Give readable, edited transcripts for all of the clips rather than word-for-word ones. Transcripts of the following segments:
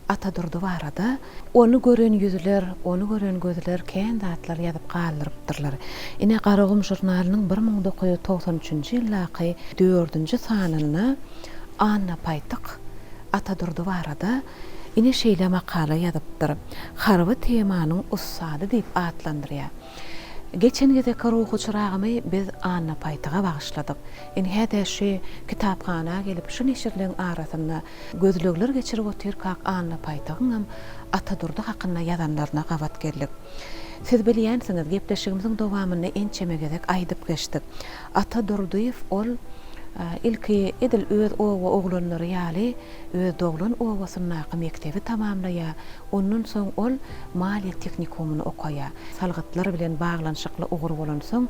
Atadurdy barada onu gören yüzler, onu gören gözler kendi atlar yazıp kaldırıpdırlar. Ine Garagum jurnalynyň 1993-nji ýyllaky 4-nji sanyna Anna Paytak Atadurdy barada ine şeýle makala ýazypdyr. Harby temanyň ussady diýip atlandyrýar. Geçen gede ruhu çırağımı biz Anna Paytak'a bağışladık. Hede şu kitapxana gelip şu neşirlerin arasında gözlükler geçirip otur kaq Anna Paytak'ın Atadurdy hakkında yazanlarına qavat geldik. Siz bilýänsiniz, gepleşigimiziň dowamyny ençeme gezek aýdyp geçdik. Atadurdy ol ilki edil öz oğlanları ýaly öz doglan owasyny mektebi tamamlaýa. Ondan soň ol maliýe teknikumuny okaýa. Salgatlar bilen baglanşykly ugur bolan soň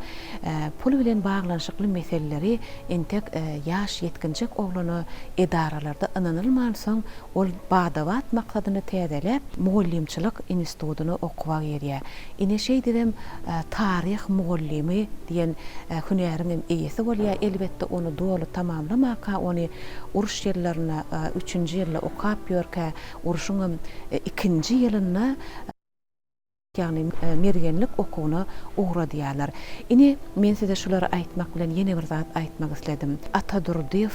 pul bilen baglanşykly meseleleri entek ýaş yetkinjek oglany edaralarda ynanylman soň ol badawat maksadyny täzelep mugallimçilik institutyny okuwak ýerýär. Ine şeý direm taryh mugallimi diýen hünäriň eýesi bolýar. Elbetde onu tamamlamaka onu uruş yerlerine 3-nji ýylda okap ýörkä uruşyň 2-nji ýylyna ýagny mergenlik okuwyna uğradyarlar. Ine men size şulary aýtmak bilen ýene bir zat aýtmak isledim. Atadurdy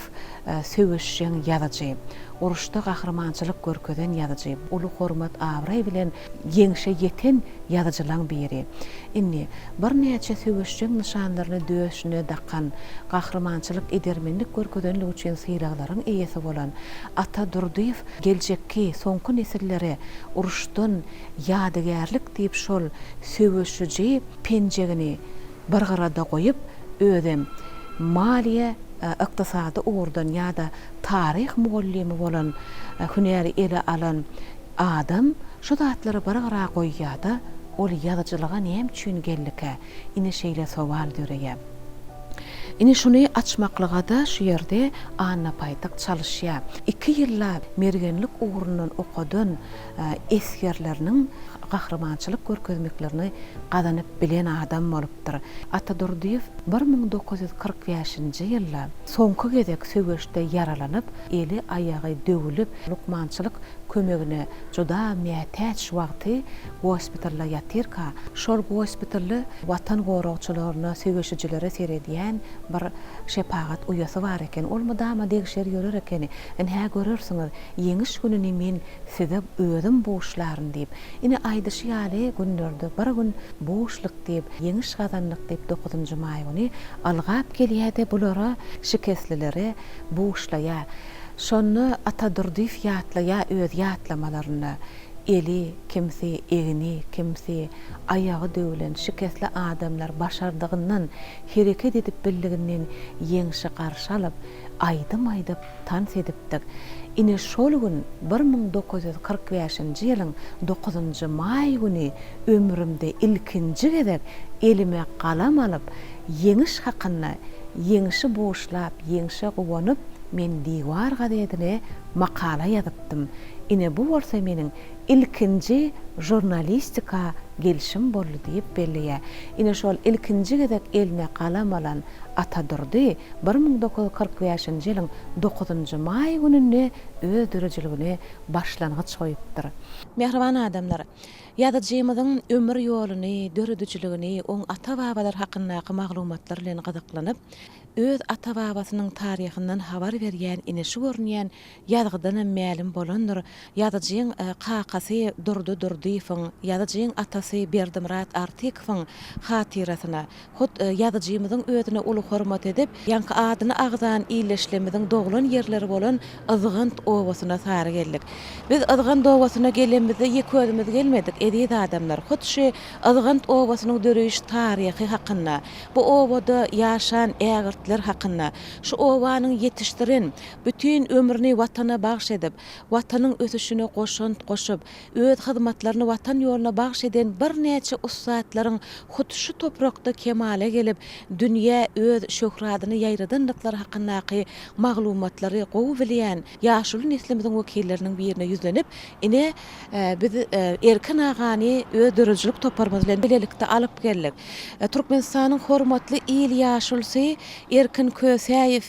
söwüşçiň ýazyjy, uruşda gahrmançylyk görkezen ýazyjy, uly hormat awray bilen ýeňişe ýeten ýazyjylaryň biri. Inni bir näçe söwüşçiň nişanlaryny döşüne dakan, gahrmançylyk edermenlik görkezenligi üçin syýraklaryň eýesi bolan Atadurdy geljekki soňky nesillere uruşdan ýadygärlik diýip şol söwüşçi penjegini bir garada goýup özüm maliýe ykdysady uğurdan ýa-da taryh mugallimi bolan hünäri ele alan adam şu zatlary bir gara goýýarda ol ýazyjylyga näme üçin geldike ine şeýle sowal döreýär. Ine şunu açmaklyga da şu ýerde Anna Paytak çalışýar. 2 ýylla mergenlik uğrundan okadan eskerleriniň gahrmançylyk görkezmeklerini gazanyp bilen adam bolupdyr. Atadurdy 1945-nji ýylda soňky gezek söwüşde yaralanyp, eli aýagy döwülip, lukmançylyk kömegine juda mätäç wagty gospitalda ýatyrka. Şol gospitalda watan goragçylaryna, söwüşçilere seredýän bir şepagat uýasy bar eken. Ol mudama degşer ýörer eken. Hä görürsiňiz, ýeňiş gününi men size özüm boşlaryn diýip. Ine aýdyşy ýaly günlerde bir gün boşlyk diýip, ýeňiş gazanlyk diýip 9-njy maý güni algap gelýärdi bulara şikestlilere boşlaýar. Şonu Atadurdy ýatlaýar öz ýatlamalaryna. Eli, kimsi egini, kimsi ayağı döwülen şikestli adamlar başardygyndan hereket edip bildiginden ýeňişe garşy alyp aýdym tans edipdik. Ine şol gün 1945-nji ýylyň 9-njy maý güni ömrümde ilkinji gezek elime galam alyp ýeňiş hakynda ýeňişi boşlap, ýeňişe gowanyp men diýwar gazetine makala ýazypdym. Ine bu bolsa meniň ilkinji jurnalistika gelişim boldy diýip belliýär. Ine şol ilkinji gezek eline galam alan Atadurdy 1945-nji ýylyň 9-njy maý gününde öz dörejiligine başlangyç goýupdyr. Mehriban adamlar, ýazyjymyzyň ömür ýoluny, döredüçiligini, oň ata-babalar hakyndaky maglumatlar bilen gazıklanyp, öz ata-babasynyň taryhyndan habar berýän, ine şu görnýän ýazgydan mälim bolandyr. Ýazyjyň kakasy Durdyýewiň, ýazyjyň atasy Berdimurat Artykowyň hatirasyna, hut ýazyjymyzyň özüne uly hormat edip, ýanky adyny agzan iýleşlemediň doglan ýerleri bolan Izgant owasyna sary geldik. Biz Izgant owasyna gelenmizde ýek özümiz gelmedik, edýät adamlar. Hut şu Izgant owasynyň döreýiş taryhy hakynda, bu owada ýaşan ägirtler hakynda, şu owanyň ýetişdiren, bütün ömrüni watana bagş edip, watanyň ösüşine goşup, öz hyzmatlaryny watan ýoluna bagş eden bir neçe ustaatlaryň hut şu toprakda kemale gelip dünýä öz şöhradyny ýaýradyndyklary hakyndaky maglumatlary gowy bilýän ýaşuly neslimiziň wekilleriniň birine ýüzlenip ine biz erkin agany öz dörejlik toparmaz bilen bilelikde alyp geldik. Türkmenistanyň hormatly il ýaşulsy Erkin Köseýew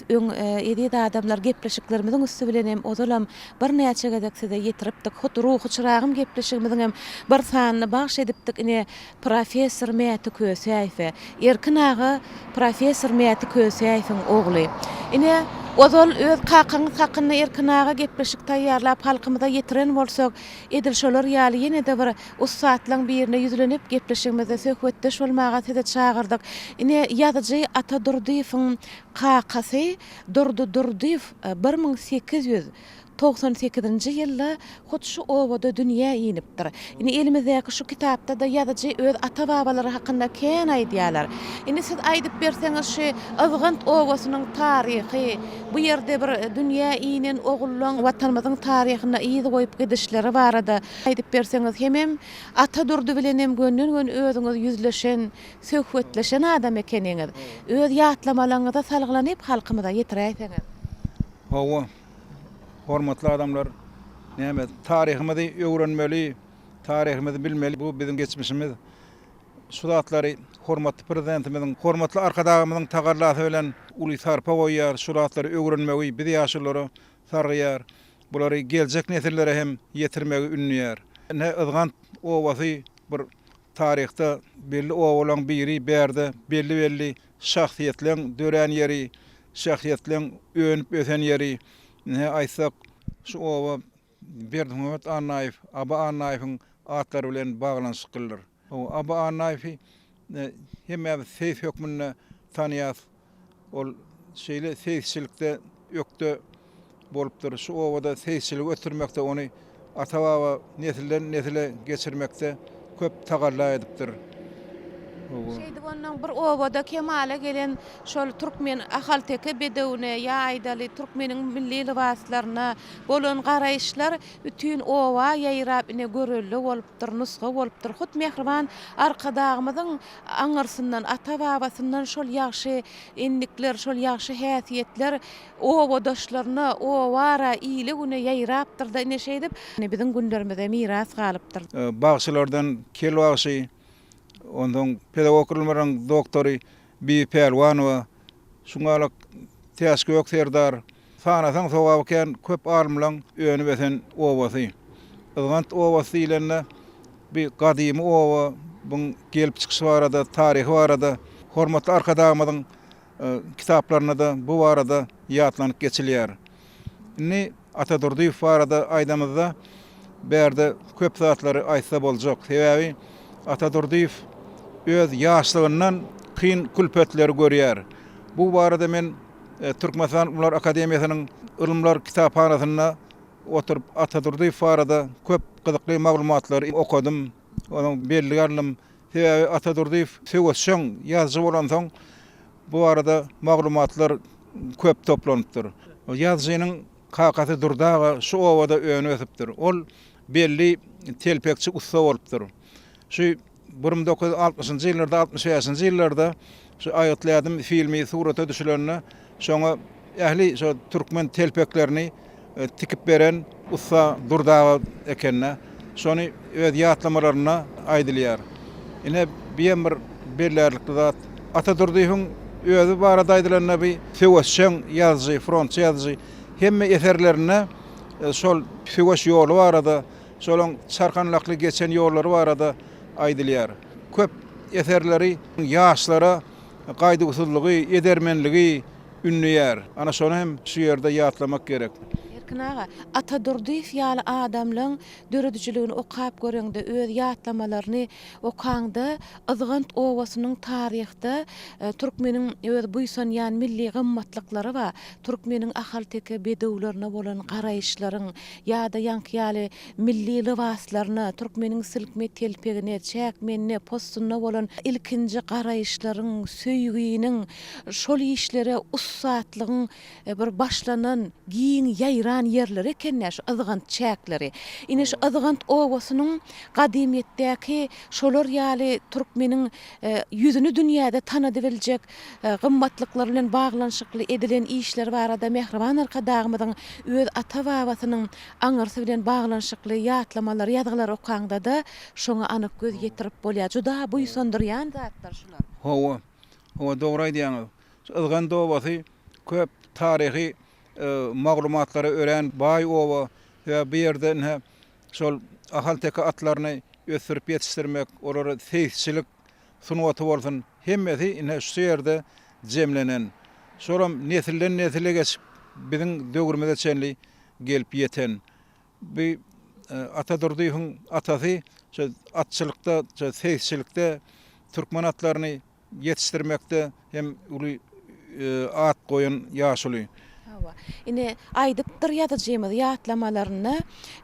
edip adamlar gepleşiklerimiziň üstü bilen hem ozalam bir näçe gezek size ýetiripdik. Hut ruhy çyragym gepleşigimiziň hem bir sanyny bagş edipdik ine professor Mäti Köseýew. Erkin aga professor Mäti Köseýewiň ogly. Ine ozal öz kakyny hakyny Erkin aga gepleşik taýýarlap halkymyza ýetiren bolsak, edil şolar ýaly ýene de bir ustaatlaryň birine ýüzlenip gepleşigimizde söhbetdeş bolmaga size çağırdyk. Ine ýazyjy Ata Durdiýewiň kakasy Durdy Durdiýew 1898-nji ýylda hut şu owada dünýä ýenipdir. Ine elimizdäki şu kitapda da ýazyjy öz ata babalary hakynda kän aýdýarlar. Ine siz aýdyp berseňiz şu Ozgynt owasynyň taryhy, bu ýerde bir dünýä ýenen ogullaň watanymyzyň taryhyna ýyzy goýup gidişleri barada aýdyp berseňiz hemem Ata Durdy bilen hem gönnen özüňiz ýüzleşen, söhbetleşen adam ekeniňiz. Öz ýatlamalaryňyza salgylanyp halkymyza ýetiräýsiňiz. Hawa hormatly adamlar, näme taryhymyzy öwrenmeli, taryhymyzy bilmeli. Bu bizim geçmişimiz. Şuratlary hormatly prezidentimiziň, hormatly arkadagymyzyň tagarlasy bilen uly sarpa goýýar, şuratlary öwrenmegi, biz ýaşulary sargyýar. Bulary geljek nesillere hem ýetirmegi ünlüýär. Ne Ozgynt owasy bir taryhda belli owalan biri berde belli şahsiýetliň dören ýeri, şahsiýetliň önüp ösen ýeri. Ne aýsak şu owa Berdimuhamet Annaýew, Aba Annaýewiň atlary bilen baglanşykdylar. O Aba Annaýew hemme seýs hökmüne tanýas. Ol şeýle seýsçilikde ýokda bolupdyr. Şu owada seýsçilik ötürmekde ony ata-baba nesilden nesile geçirmekde köp tagarla edipdir. Şeýdi ondan bir owada kemale gelen şol türkmen ahalteki bedewne ýaýdaly türkmeniň milli libaslaryna bolan garaýşlar bütün owa ýaýrap ine görelli bolupdyr, nusga bolupdyr. Hut mehriban arkadagymyzyň aňyrsyndan, ata-babasyndan şol ýagşy enlikler, şol ýagşy häsiýetler owadaşlaryna, owara ýyly güne ýaýrapdyr da ine şeýdip biziň günlerimizde miras galypdyr. Bagşylardan kelwagşy ondan pedagoglaryň doktory bir Pelwanowa şuňalyk täşki ýokdar sanasaň sowabken köp alymlaryň öňüne besen owasy. Ozgynt owasy ilenne bir gadymy owa buň gelip çykyşy barada, taryhy barada, hormatly arkadagymyzyň kitaplaryna da bu barada ýatlanyp geçilýär. Indi Ata Durdiýew barada aýdamyzda berde köp zatlary aýtsa boljak. Sebäbi Ata Durdiýew öz ýaşlygyndan kyn külpetleri görýär. Bu barada men Türkmenistan Ular Akademiýasynyň Ilmlar Kitaphanasyna oturup Ata Durdiýew barada köp gyzykly maglumatlary okudym. Onuň belli ýarlym sebäbi Ata Durdiýew söwüşçüň ýazgy bolan soň bu arada maglumatlar köp toplanıpdyr. O ýazgynyň kakasy Durdaga şu owada öňüne ötüpdir. Ol belli telpekçi usta bolupdyr. Şu 1960-njy ýyllarda, 65-nji ýyllarda şu aýatladym filmi surata düşülenine şoňa ähli şu türkmen telpeklerini tikip beren usta Durdaga ekenne şonu öz ýatlamalaryna aýdylýar. Ine bir bellerlikde zat Ata Durdiýewiň özü barada aýdylanna bir söwüşçüň ýazgy, front ýazgy hemme eserlerine şol söwüş ýoly barada, şolaň çarkanlykly geçen ýollary barada aýdylýar. Köp eserleri ýaşlara gaýdy usullygy, edermenligi ünlüýär. Ana şonu hem şu ýerde ýatlamak gerek. Erkin aga, Ata Durdiýew ýaly adamlaryň döredijligini okap göreňde öz ýatlamalaryny okaňda Ozgynt owasynyň taryhda türkmeniň öz buýsanýan milli gymmatlyklary we türkmeniň ahalteki bedewlerine bolan garaýşlaryň ýa-da ýanky milli libaslaryna, türkmeniň silkme telpegine, çäkmenine, postuna bolan ilkinji garaýşlaryň, söýgüniň şol işlere ussatlygyň bir başlanan giň ýaýran ýaşanan yerleri ekenne şu ızgant çäkleri. Ine şu ızgant owasynyň gadymiyetdäki şolar ýaly türkmeniň ýüzüni dünýäde tanıdy biljek gymmatlyklary bilen baglanşykly edilen işler barada Mehriban arkadagymyzyň öz ata-babasynyň aňyrsy bilen baglanşykly ýatlamalar, ýazgylar okanda da şoňa anyk göz getirip bolýar. Juda buýsandyrýan zatlar şular. Howa dogry aýdýaňyz. Ylgan dowasy köp taryhy maglumatlary ören baý owa we bu ýerde şol ahal teka atlaryny ösürip ýetişdirmek, olary seýsçilik sunuwaty bolsun. Hemmesi ine şu ýerde jemlenen. Soram nesilden nesile geçip biziň döwürmede çenli gelip ýeten. Bu Atadurdyň atasy şu atçylykda, şu seýsçilikde türkmen atlaryny ýetişdirmekde hem uly at goýan ýaşuly. Ine aýdypdyr ýazyjymyz ýatlamalarını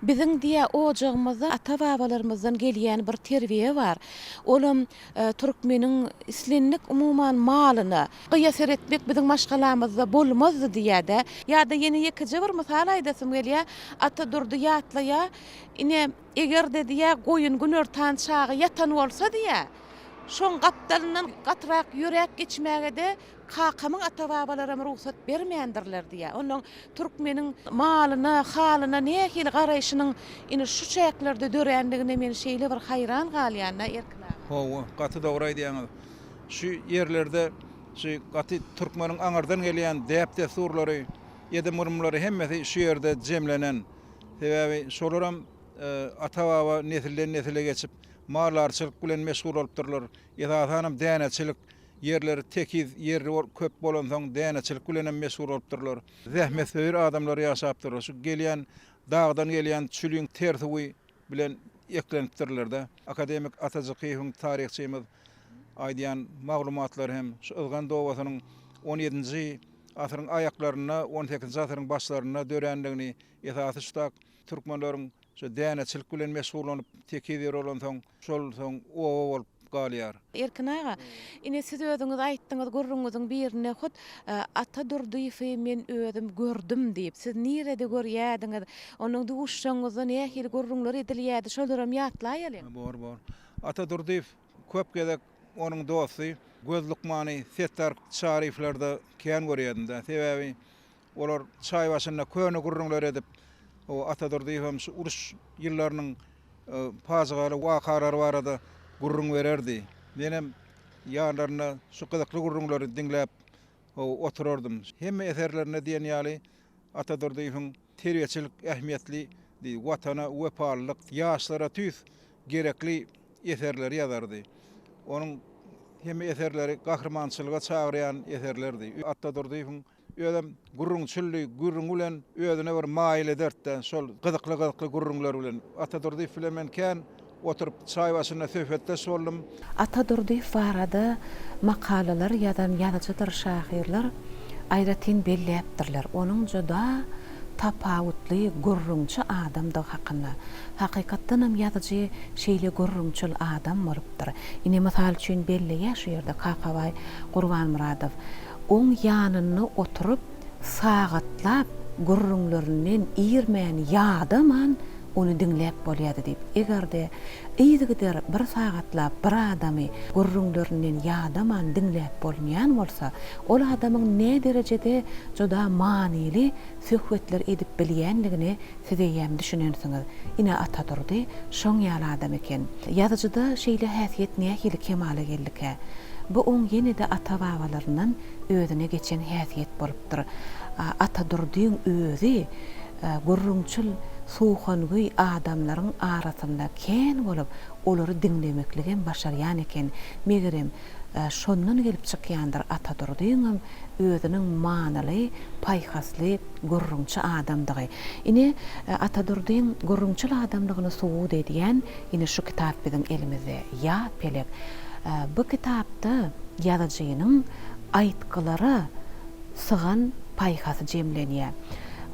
biziň diýe ojagymyzda ata-babalarymyzdan gelýän bir terbiýe bar. Olam türkmeniň islenlik umuman malyny gıýasar etmek biziň maşgalamyzda bolmazdy diýäde. Ýa-da ýene ýekiji bir mysal aýdasym gelýär. Atadurdy ýatlaýa, ine egerde diýe goýun günör tançagy ýatan bolsa diýe. Şoň gapdalyndan gatrak ýörek geçmäge de kakamyň ata-babalarym ruhsat bermeýändirler diýe. Onuň türkmeniň malyna, halyna nähili garaýşynyň ine şu çäklerde dörendigine men şeýle bir haýran galýan erkina. Howa, gaty dogry aýdýaňyz. Şu ýerlerde şu gaty türkmeniň aňardan gelýän däpde surlary, ýedimurmulary hemmesi şu ýerde jemlenen. Sebäbi şolaram ata-baba nesilden nesile geçip malarçylyk bilen meşgul bolupdyrlar. Ýa-da däneçilik yerleri tekiz, yerleri köp bolan soň däneçilik bilen meşgul bolupdyrlar. Zähmetsewer adamlar ýaşapdyrlar. Şu gelýän dağdan gelýän çülüň tersiwi bilen eklenipdirler da. Akademik Atajykyň taryhçymyz aýdýan maglumatlar hem şu ılgan dowasynyň 17-nji asyryň aýaklaryna, 18-nji asyryň başlaryna dörendigini esasy şutak türkmenleriň şu däneçilik bilen meşgul bolup tekiz bolan soň şol soň owa bolup galýar. Erkin ağa, ine siz özüňiz aýtdyňyz gurruňyzyň birine hut Atadurdyny men özüm gördüm diýip siz nirede görýärdiňiz? Onuň duşşaňyzy nähili gurrunlar edilýärdi, şolaram ýatlaýaly. Bor. Atadurdy köp gezek onuň dosty Gözlükmany Settar şariflerde kän görýärdi. Sebäbi olar çaý başynda köne gurrunlar edip o Atadurdy hem şu uruş ýyllarynyň pazgaly wakarary barada gurrun vererdi. Benim ýarlaryna şu gyzykly gurrunlary dinläp oturardym. Hemme eserlerine diýen ýaly Atadurdyň terbiýeçilik ähmiýetli, watana wepalyk, ýaşlara tüs gerekli eserler ýazardy. Onuň hemme eserleri gahrmançylyga çagyrýan eserlerdi. Atadurdyň ödem gurrunçylly, gurrun bilen özüne bir maýil ederdi. Şol gyzykly gurrunlar bilen Atadurdy bilen kän oturup çay başynda söhbetde soldum. Atadurdy barada makalalar ýazan ýazyjylar, şahyrlar aýratyn belläpdirler. Onuň juda tapawutly gurrunçy adamdyg hakyna. Hakykatdan hem ýazyjy şeýle gurrunçyl adam bolupdyr. Ine mysal üçin belleýär şu ýerde Kakabay Gurbanmuradow oň ýanyny oturup sagatlap gurrunlarynyň ýermän ýadaman onu dinläp bolýardy diýip. Egerde eýdigider bir sagatlap bir adamy gurrunlarynyň ýadaman dinläp bolmaýan bolsa, ol adamyň ne derejede juda manily söhbetler edip bilýändigini siz hem düşünensiňiz. Ine Atadurdy şoň ýaly adam eken. Ýazyjyda şeýle häsiýet nähili kemale geldike. Bu oň ýene-de ata-babalaryndan özüne geçen häsiýet bolupdyr. Atadurdyň özü gurrunçyl suğangy adamlaryň arasynda kän bolup olary dinlemekligen başarýan eken. Megerem şondan gelip çykýandyr Atadurdyň özüniň manaly, paýhasly gurrunçy adamdygy. Ine Atadurdyň gurrunçyl adamlygyny suwud edýän ine şu kitap biziň elimizde ýa pelek. Bu kitapda ýazyjynyň aýtgylary sygan paýhasy jemlenýär.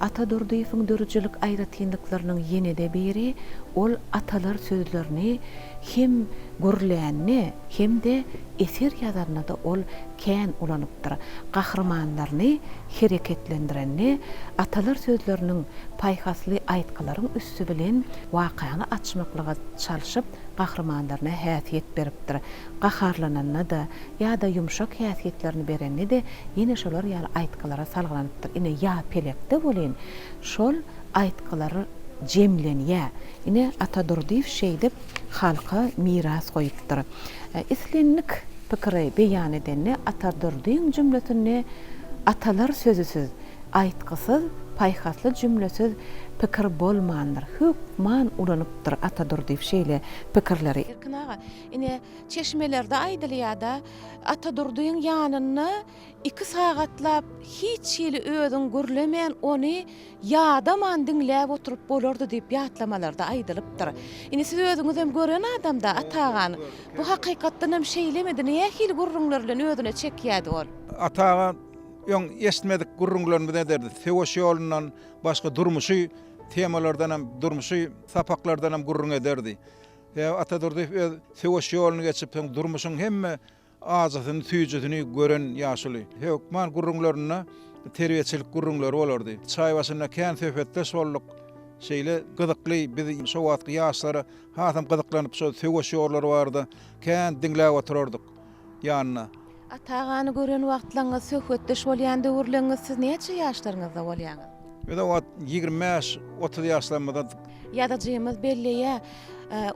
Ata Durdyýewiň dörüjülük aýratynlyklarının ýene-de biri ol atalar sözlerini hem gürlänni hem de eser ýazarna da ol kän ulanypdyr. Gahrmanlaryny hereketlendirenni atalar sözleriniň paýhasly aýtgalaryň üstü bilen wakaýany açmaklyga çalyşyp gahrmanlaryna häsiýet beripdir. Gaharlananna da ýa-da ýumşak häsiýetlerini berenni de ýene şolar ýaly aýtgalara salgylanypdyr. Ine ýa pelekde bolen şol aýtgalary jemlenýä. Ine Ata Durdyýew şeýdip halka miras goýupdyr. Islenlik pikiri beýan edenni Ata Durdyýewiň jümletini atalar sözüsüz, aýtgysyz, paýhasly jümlesiz pikir bolmandyr. Hükman ulanypdyr Ata Durdyýew şeýle pikirleri. Erkin ağa, ine çeşmelerde aýdylýa-da Ata Durdyýewiň ýanyny 2 sagatlap hiç ýeli özüň gürlemeýän ony ýadaman diňläp oturup bolardy diýip ýatlamalarda aýdylypdyr. Ine siz özüňiz hem gören adamda Atagany bu hakykatdan hem şeýlemedi, näme hil gurrunlar bilen özüne çekýärdi ol. Ataga ýoň esmedik gurrunlarmy derdi. Teoş ýolundan başga durmuşy temalardan hem durmuşy sapaklardan hem gurrun ederdi. Ata Durdyýew teoş ýoluny geçip durmuşyň hemme azatyny, tüýjüdini gören ýaşuly. Hekman gurrunlaryna terbiýetçilik gurrunlary bolardy. Çaý başynda kän söhbetde solluk şeýle gyzykly biz şo wagtky ýaşlara hatam gyzyklanyp şo teoş ýollary bardy. Kän diňläp oturardyk ýanyna. Atagany gören wagtlaryňyz söhbetde bolýanda urleňiz siz neçe ýaşlaryňyzda bolýaňyz? Ýa-da 25-30 ýaşlarymda ýa-da belliye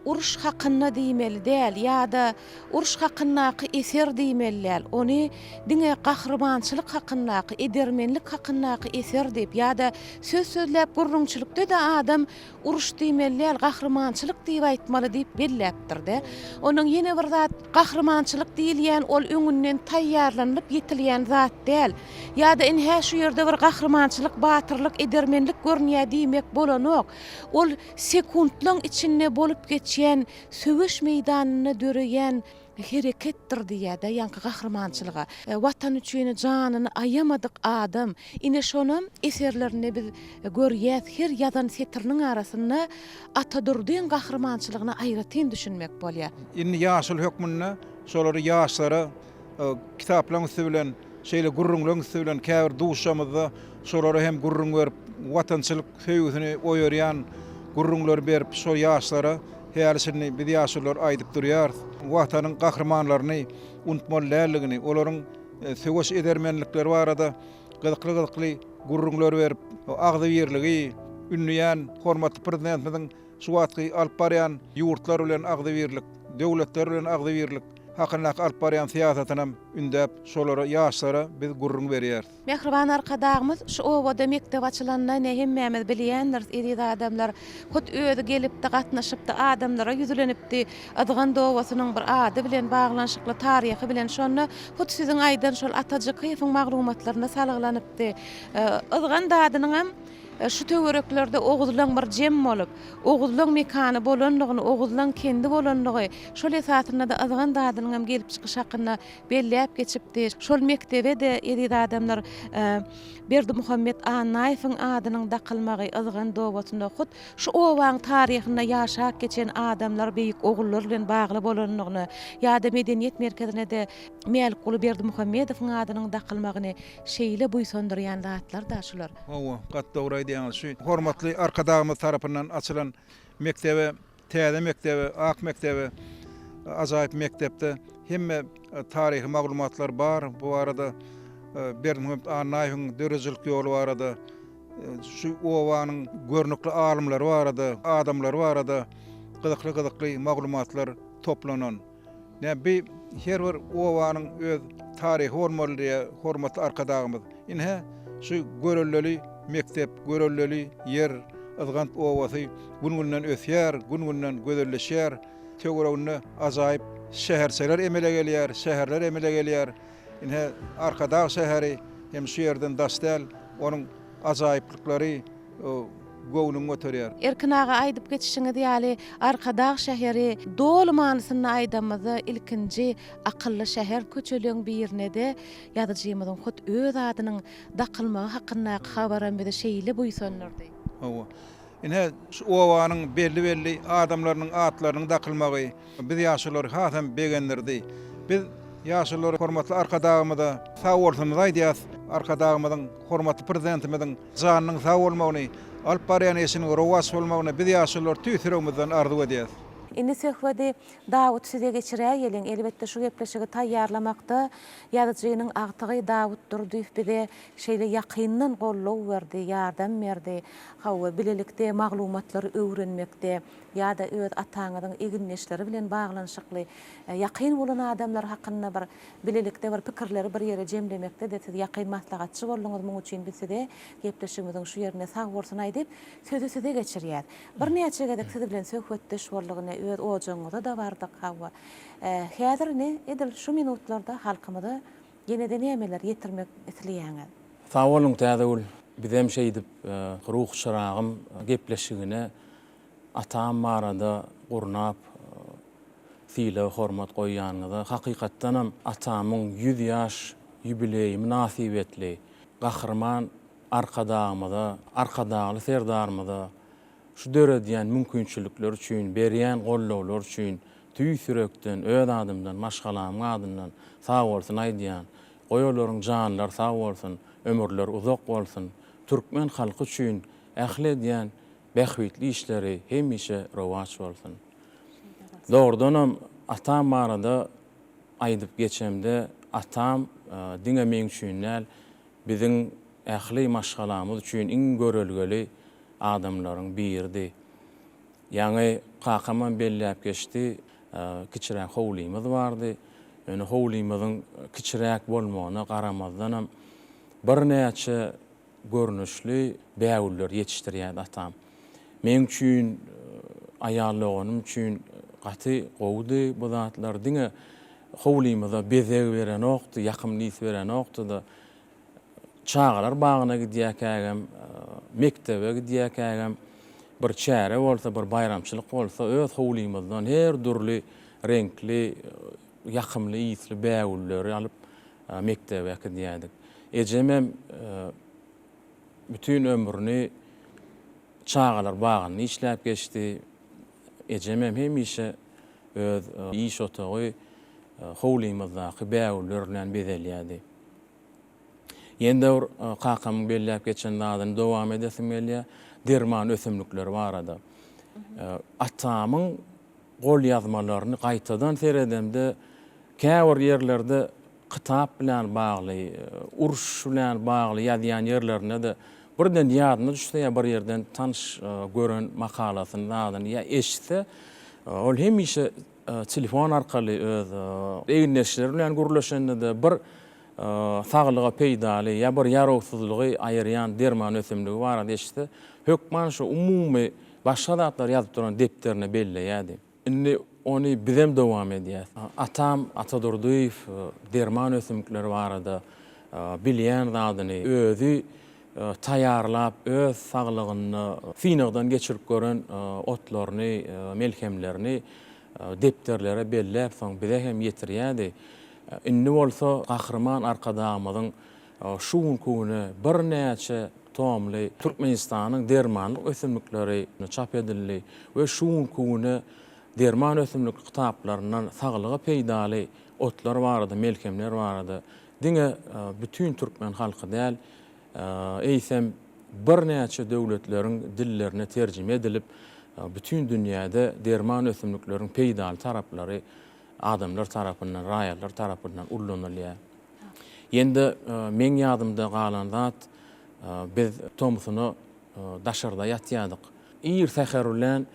uruş hakyna diýmeli däl ýa-da uruş hakynaky eser diýmeliler. Ony diňe gahrmançylyk hakynaky, edermenlik hakynaky eser diýip ýa-da söz sözläp gurrunçylykda da adam uruş diýmeliler, gahrmançylyk diýip aýtmaly diýip belläpdir-de. Onuň ýene bir zat gahrmançylyk diýilýän ol öňünden taýýarlanyp ýetilýän zat däl. Ýa-da inhä şu ýerde bir gahrmançylyk, batyrlyk, edermenlik görnýär diýmek bolanok. Ol sekundlaň içinde bolup geçýän söwüş meýdanyny döreýän hereketdir diýär-de ýanky gahrmançylyga. Watan üçin janyny aýamadyk adam. Ine şonu eserlerini biz görýäs, her ýazan setiriniň arasynda Ata Durdyýewiň gahrmançylygyna aýratyn düşünmek bolýar. Inni ýaşyl hökmünde şolary ýaşlara kitaplaryň üstü bilen şeýle gurrunlaryň üstü bilen käbir duşamyzda şolary hem gurrun berip watançylyk söýgüsini oýarýan gurrunlar berip şol ýaşlara härisini biz ýaşlar aýdyp durýar. Watanyň gahrmanlaryny unutmalyligini, olaryň söwüş edermenlikleri barada gyzykly gurrunlar berip agdy berligi, ünlüýän hormatly prezidentimiň şu wagtky alyp barýan ýurtlar bilen agdy berlik, döwletler bilen agdy berlik hakyna alyp barýan siýasatynam ündäp şolara ýaşlara biz gurrun berýär. Mehriban arkadaşymyz şu owada mektep açylanyna hemmämiz bilýändir. Eri adamlar hut öýde gelipdi, gatnaşypdy, adamlara ýüzlenipdi. Adgan dowasynyň bir ady bilen baglanşykly taryhy bilen şonu hut siziň aýdan şol Atajakyýewiň maglumatlaryna salgylanypdy. Adgan dadynyň hem şu töwereklerde oguzlaň bir jem bolup, oguzlaň mekany bolanlygyny, oguzlaň kendi bolanlygy, şol esatyna da azgan dadynyň hem gelip çykyş hakyna belläp geçipdi. Şol mektebe de eri adamlar Berdimuhammed Anaýewiň adynyň daqylmagy azgan dowasynda hut şu owaň taryhyna ýaşap geçen adamlar beýik ogullar bilen bagly bolanlygyny ýa-da medeniýet merkezine de Mälikuli Berdimuhammedowyň adynyň daqylmagyny şeýle buýsandyrýan zatlar da şular. Owa, gatda şu hormatly arkadaşymyz tarapyndan açylan mektebe, täze mektebe, ak mektebe, ajaýyp mektepde hemme taryhy maglumatlar bar. Bu arada Berdimuhammed Anaýewiň dörüjülük ýolu barada, şu owanyň görnükli alymlary barada, adamlar barada gyzykly maglumatlar toplanan. Näbi her bir owanyň öz taryhy bolmaly, hormatly arkadaşymyz. Inhe şu görelleli mektep, görelleli yer, azgan owasy gün-günden ösýär, gün-günden gözelleşýär. Töwereğinde ajaýyp şäherçiler emele gelýär, şäherler emele gelýär. Inhe arkadaş şäheri hem şu ýerden dastal, onuň ajaýyplyklary göwnüň göterýär. Erkin ağa aýdyp geçişiňi diýäli Arkadağ şäheri dolu manysyny aýdamyzy ilkinji akylly şäher köçeliň birine de ýazyjymyzyň hut öz adynyň dakylmagy hakynda habaram bide şeýle buýsanlardy. Hawa. Ine owanyň belli adamlarynyň atlarynyň dakylmagy biz ýaşular hasam begenlerdi. Biz ýaşular hormatly Arkadağymyda sag bolsunuz aýdýas. Arkadağymyzyň hormatly prezidentimiziň janynyň sag bolmagyny, alyp barýan işiniň rowas bolmagyny biz ýaşular tüýsüregimizden arzu edýäs. Indi söhbeti Davut size geçirä gelin. Elbette şu gepleşigi taýýarlamakda ýazyjynyň agtygy Davutdur diýip bide şeýle ýakyndan gollaw berdi, ýardam berdi. Hawa bilelikde maglumatlary öwrenmekde ýa-da öz ataňyzyň eginleşleri bilen baglanyşykly ýakyn bolan adamlar hakynda bir bilelikde bir pikirleri bir ýere jemlemekde de siz ýakyn maslahatçy bolduňyz muň üçin biz size gepleşigimiziň şu ýerine sag bolsun aýdyp sözü size geçirýär. Bir näçe gedek siz bilen söhbetdeş boldygyny öz ojaňyza da bardyk hawa. Häzir ne edil şu minutlarda halkymyza ýene-de nämeler ýetirmek isleýäňiz? Sag bolun täze bizem şeýdip ruh şaragym gepleşigine atam barada gurnap fiile hormat goýýanyňyza hakykatdan hem atamyň 100 ýaş ýubileýi münasib etli gahrman arkadagly serdarmyda şu döredýän mümkinçilikler üçin, berýän gollawlar üçin tüýsürekden, öz adymdan, maşgalam adymdan sag bolsun aýdýan, goýalaryň janlar sag bolsun, ömürler uzak bolsun, türkmen halky üçin ähledýän bähwitli işleri hemişe rowaç bolsun. Doğrudan hem atam barada aýdyp geçemde atam diňe meň üçin biziň ähli maşgalamyz üçin iň görelgeli adamlaryň birdi. Ýani kakaman belläp geçdi, kiçirä howlymyz bardy. Ýöne howlymyzyň kiçiräk bolmagyna garamazdan hem bir näçe görnüşli bäwüller ýetişdirýär atam. Men üçin aýallygym üçin gaty gowdy bu zatlar diňe howlymyza bezeg beren okdy, ýakymlys beren okdy da çağalar bagyna gidýäkägem, mektebe gidýäkägem bir çäre bolsa, bir bayramçylyk bolsa öz howlymyzdan her durly renkli, ýakymly ýysly bäwülleri alyp mektebe gidýärdik. Ejemem bütün ömrüni çağalar bagyny işläp geçdi. Ejemem hemişe öz iş otagy howlymyzdaky bäwüller bilen bezelýärdi. Ýende kakam belläp geçen dadyny dowam edesim gelýär. Derman ösümlikleri barada. Atamyň gol ýazmalaryny gaýtadan seredemde käwir ýerlerde kitap bilen bagly, uruş bilen bagly ýazýan ýerlerine de birden ýadyna düşse ýa bir ýerden tanış gören makalasyny dadyny ýa eşitse ol hemişe telefon arkaly öz eginleşleri bilen gurlaşende de bir saglyga peýdaly ýa bir ýaragsyzlygy aýyrýan derman ösümligi bar eşitse hökman şu umumy başga zatlar ýazyp duran depterine belleýärdi. Indi onu bizem dowam edýär. Atam Atadurduýew derman ösümlikleri barada bilýän zadyny özü taýarlap öz saglygyny finagdan geçirip gören otlaryny, melhemlerini depterlere belläp soň bize hem ýetirýärdi. Indi bolsa gahrman Arkadağymyzyň şuň kuny bir näçe tomly Türkmenistanyň dermanlyk ösümlikleri çap edildi we şuň kuny derman ösümlik kitaplarynyň saglygy peýdaly otlar bardy, melhemler bardy. Diňe bütün Türkmen halky däl, eýsem bir näçe döwletleriň dillerine terjime edilip bütün dünýäde derman ösümlikleriň peýdaly taraplary adamlar tarapyndan, raýatlar tarapyndan ullanylýar. Ýende meň ýadymda galan zat biz Tomsuny daşarda ýatýardyk. İr säher bilen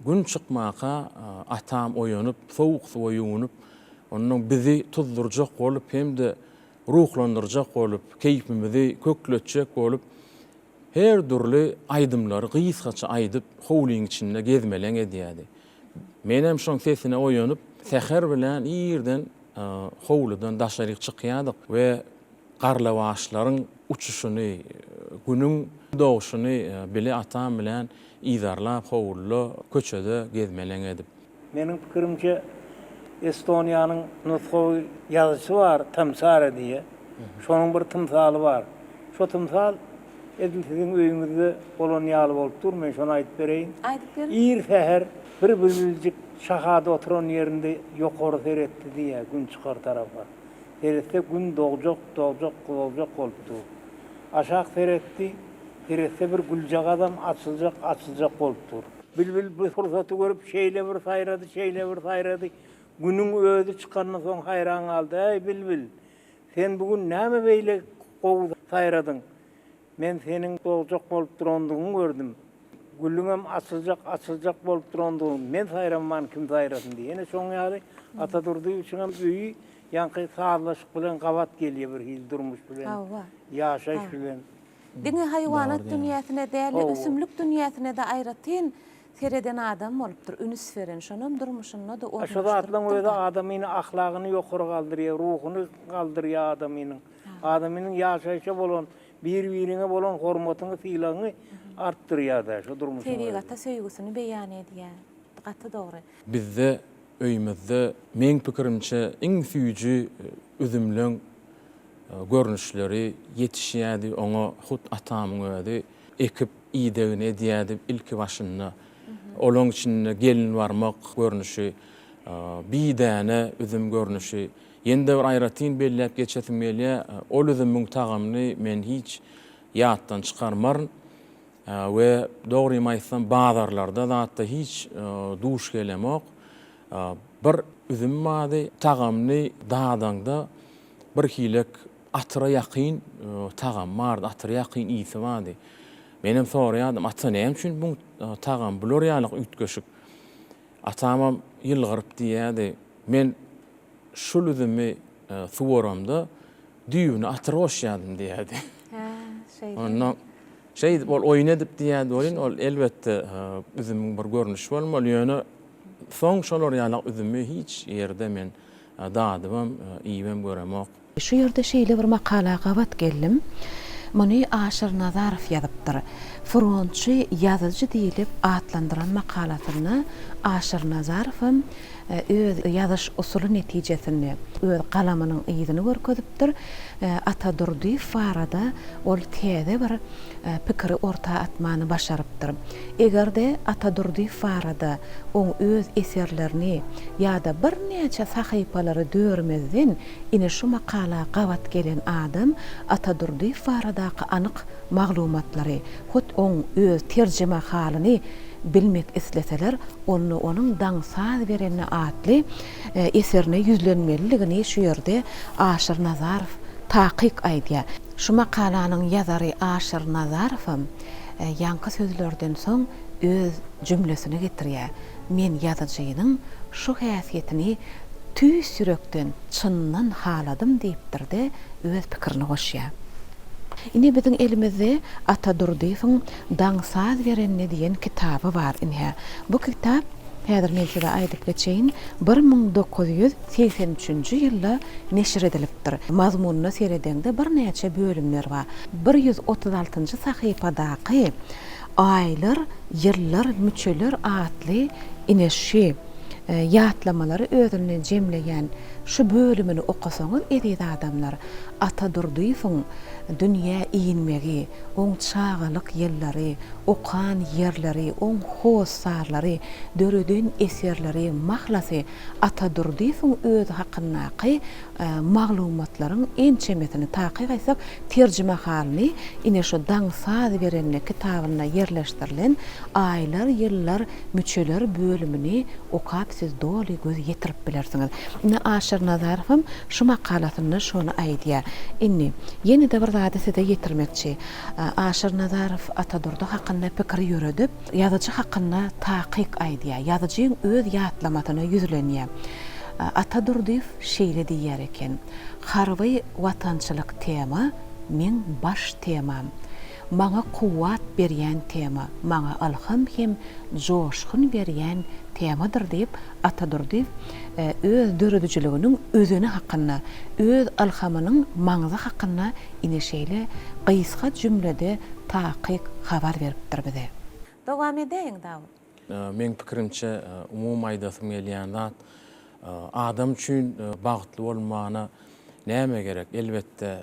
gün çykmaka atam oýanyp, sowuk suwa ýuwunyp, onuň bizi tuzdurjak bolup hem de ruhlandyrjak bolup, keýfimizi kökletjek bolup, her durly aýdymlary gysgaça aýdyp, howlyň içinde gezmeleň edýärdi. Menem şoň sesine oýanyp, säher bilen ýerden howludan daşaryk çykýardyk we garlawaşlaryň uçuşuny, günüň Doğuşuny bile atam bilen idarlap howullu köçede gezmeleň edip. Menin pikirimçe Estoniýanyň nutgowy ýazyjy var, Tamsara diye. Şonuň bir tymsaly bar. Şo tymsal sizin öýüňizde bolan ýaly bolup dur, men şonu aýdyp bereýin. Aýdyp berin. Ir feher bir bülbüljik şahada oturan ýerinde ýokary seretdi diye gün çykar tarafa. Seretse gün doğjak bolupdy. Aşak seretdi, seretse bir güljak adam açyljak bolupdy. Bülbül bu fursaty görüp şeýle bir saýrady. Günüň özü çykandan soň hayran galdy. Ey bülbül, sen bugün näme beýle gowy saýradyň? Men seniň doğjak bolup durandygyny gördüm. Gülüňem açyljak bolup durandygyny men saýranman, kim saýradyn diye. Ene şoň ýaly Atadurdy üçin hem öýü ýanky sağlaşyk bilen gabat gelýär bir hil durmuş bilen. Ýaşaýyş bilen. Diňe haýwanat dünýäsine däli ösümlük dünýäsine de aýratyn sereden adam bolupdyr. Ünüs veren şonam durmuşyna da o. Aşada atlan öýde adamyň ahlagyny ýokary galdyrýar, ruhuny galdyrýar adamyň ýaşaýşa bolan bir-birine bolan hormatyny, sylagyny artdyrýar da şu durmuş. Sebigata söýgüsini beýan edýär. Gaty dogry. Bizde öýümizde men pikirimçe iň süýüji üzümlüň görnüşleri yetişýärdi, oňa hut atamyň öýdi ekip iýdegini edýärdi ilki başynda. Olaň içinde gelin barmak görnüşi, bir däne üzüm görnüşi, ýende bir aýratyn belläp geçetim gelýär. Ol üzümüň tagamyny men hiç ýatdan çykarmaryn we dogry maýsam bazarlarda da hatda hiç duş gelemok. Bir üzüm mady tagamny dağdanda bir hilek atyra ýakyn tagam bardy, atyra ýakyn ýygy bardy. Benim soraýardym, ata näme üçin bu tagam bulor ýalyk ütgeşik. Atamam ýylgyryp diýärdi. Men şol üzümi suwaramda düýüni atyra goşýardym diýärdi. Ondan bol oýun edip diýärdi, ol elbetde üzümiň bir görnüşi bolmaly. Ýöne soň şolar ýalyk üzümi hiç ýerde men dadymam, iýmem göremok. Şu ýerde şeýle bir makala gabat geldim. Muny Aşyr Nazarow ýazypdyr. Frontçy ýazyjy diýilip atlandyran makalatyny Aşyr Nazarow öz ýazyş usuly netijesini, öz galamynyň ýygyny görkezipdir. Atadurdy farada ol täze bir pikiri orta atmany başarypdyr. Egerde Atadurdy farada oň öz eserlerini ýa-da bir näçe sahypalary dörmezden ine şu makala gabat gelen adam Atadurdy faradaky anyk maglumatlary, hut oň öz terjime halyny bilmek isleseler, onun daňsaz berenine atly eserine yüzlenmeliligini şu ýerde Aşyr Nazarow takyk aýdýar. Şu makalanyň ýazary Aşyr Nazarow ýanky sözlerden soň öz jümlesini getirýär. Men ýazyjynyň şu häsiýetini tüý sürekden çynnan haladym diýipdir-de öz pikirini goşýar. Ine bizim elimizde Atadurdyň Daňsaz berenine diýen kitaby bar ine. Bu kitap häzir men size aýdyp geçeýin 1983-nji ýylda neşir edilipdir. Mazmunyny seredende bir näçe bölümler bar. 136-njy sahypadaky aýlar, ýyllar, müçeler atly ine şu ýatlamalary özüne jemleýän şu bölümini okasaňyz edýär adamlar Atadurdyň dünýä iýinmegi, oň çağalyk ýyllary, okan ýerleri, oň hoş sarlary, döreden eserleri, mahlasy Atadurdyň öz hakyndaky maglumatlaryň ençemetini takyp etsak, terjime halyny ine şu Daňsaz berenine kitabyna ýerleşdirilen aýlar, ýyllar, müçeler bölümini okap siz doly göz ýetirip bilersiňiz. Ine Aşyr Nazarow şu makalatyny şonu aýdýar. Inni ýene-de bir zady size ýetirmekçi. Aşyr Nazarow Atadurdy hakynda pikir ýöredip, ýazyjy hakynda takyk aýdýar. Ýazyjyň öz ýatlamatyna yüzlenýär. Atadurdy şeýle diýär eken: "Harby watançylyk tema men baş temam. maňa kuwat berýän tema, maňa alham hem joşkun berýän temadyr diýip Atadurdy öz döredüçiliginiň özüne hakyna, öz alhamynyň maňzy hakyna ineşeýle gysga jümlede takyk habar beripdir bize. Dowam edeýin Dawud. Men pikirimçe umum aýdasym gelýän zat adam üçin bagtly bolmana näme gerek? Elbetde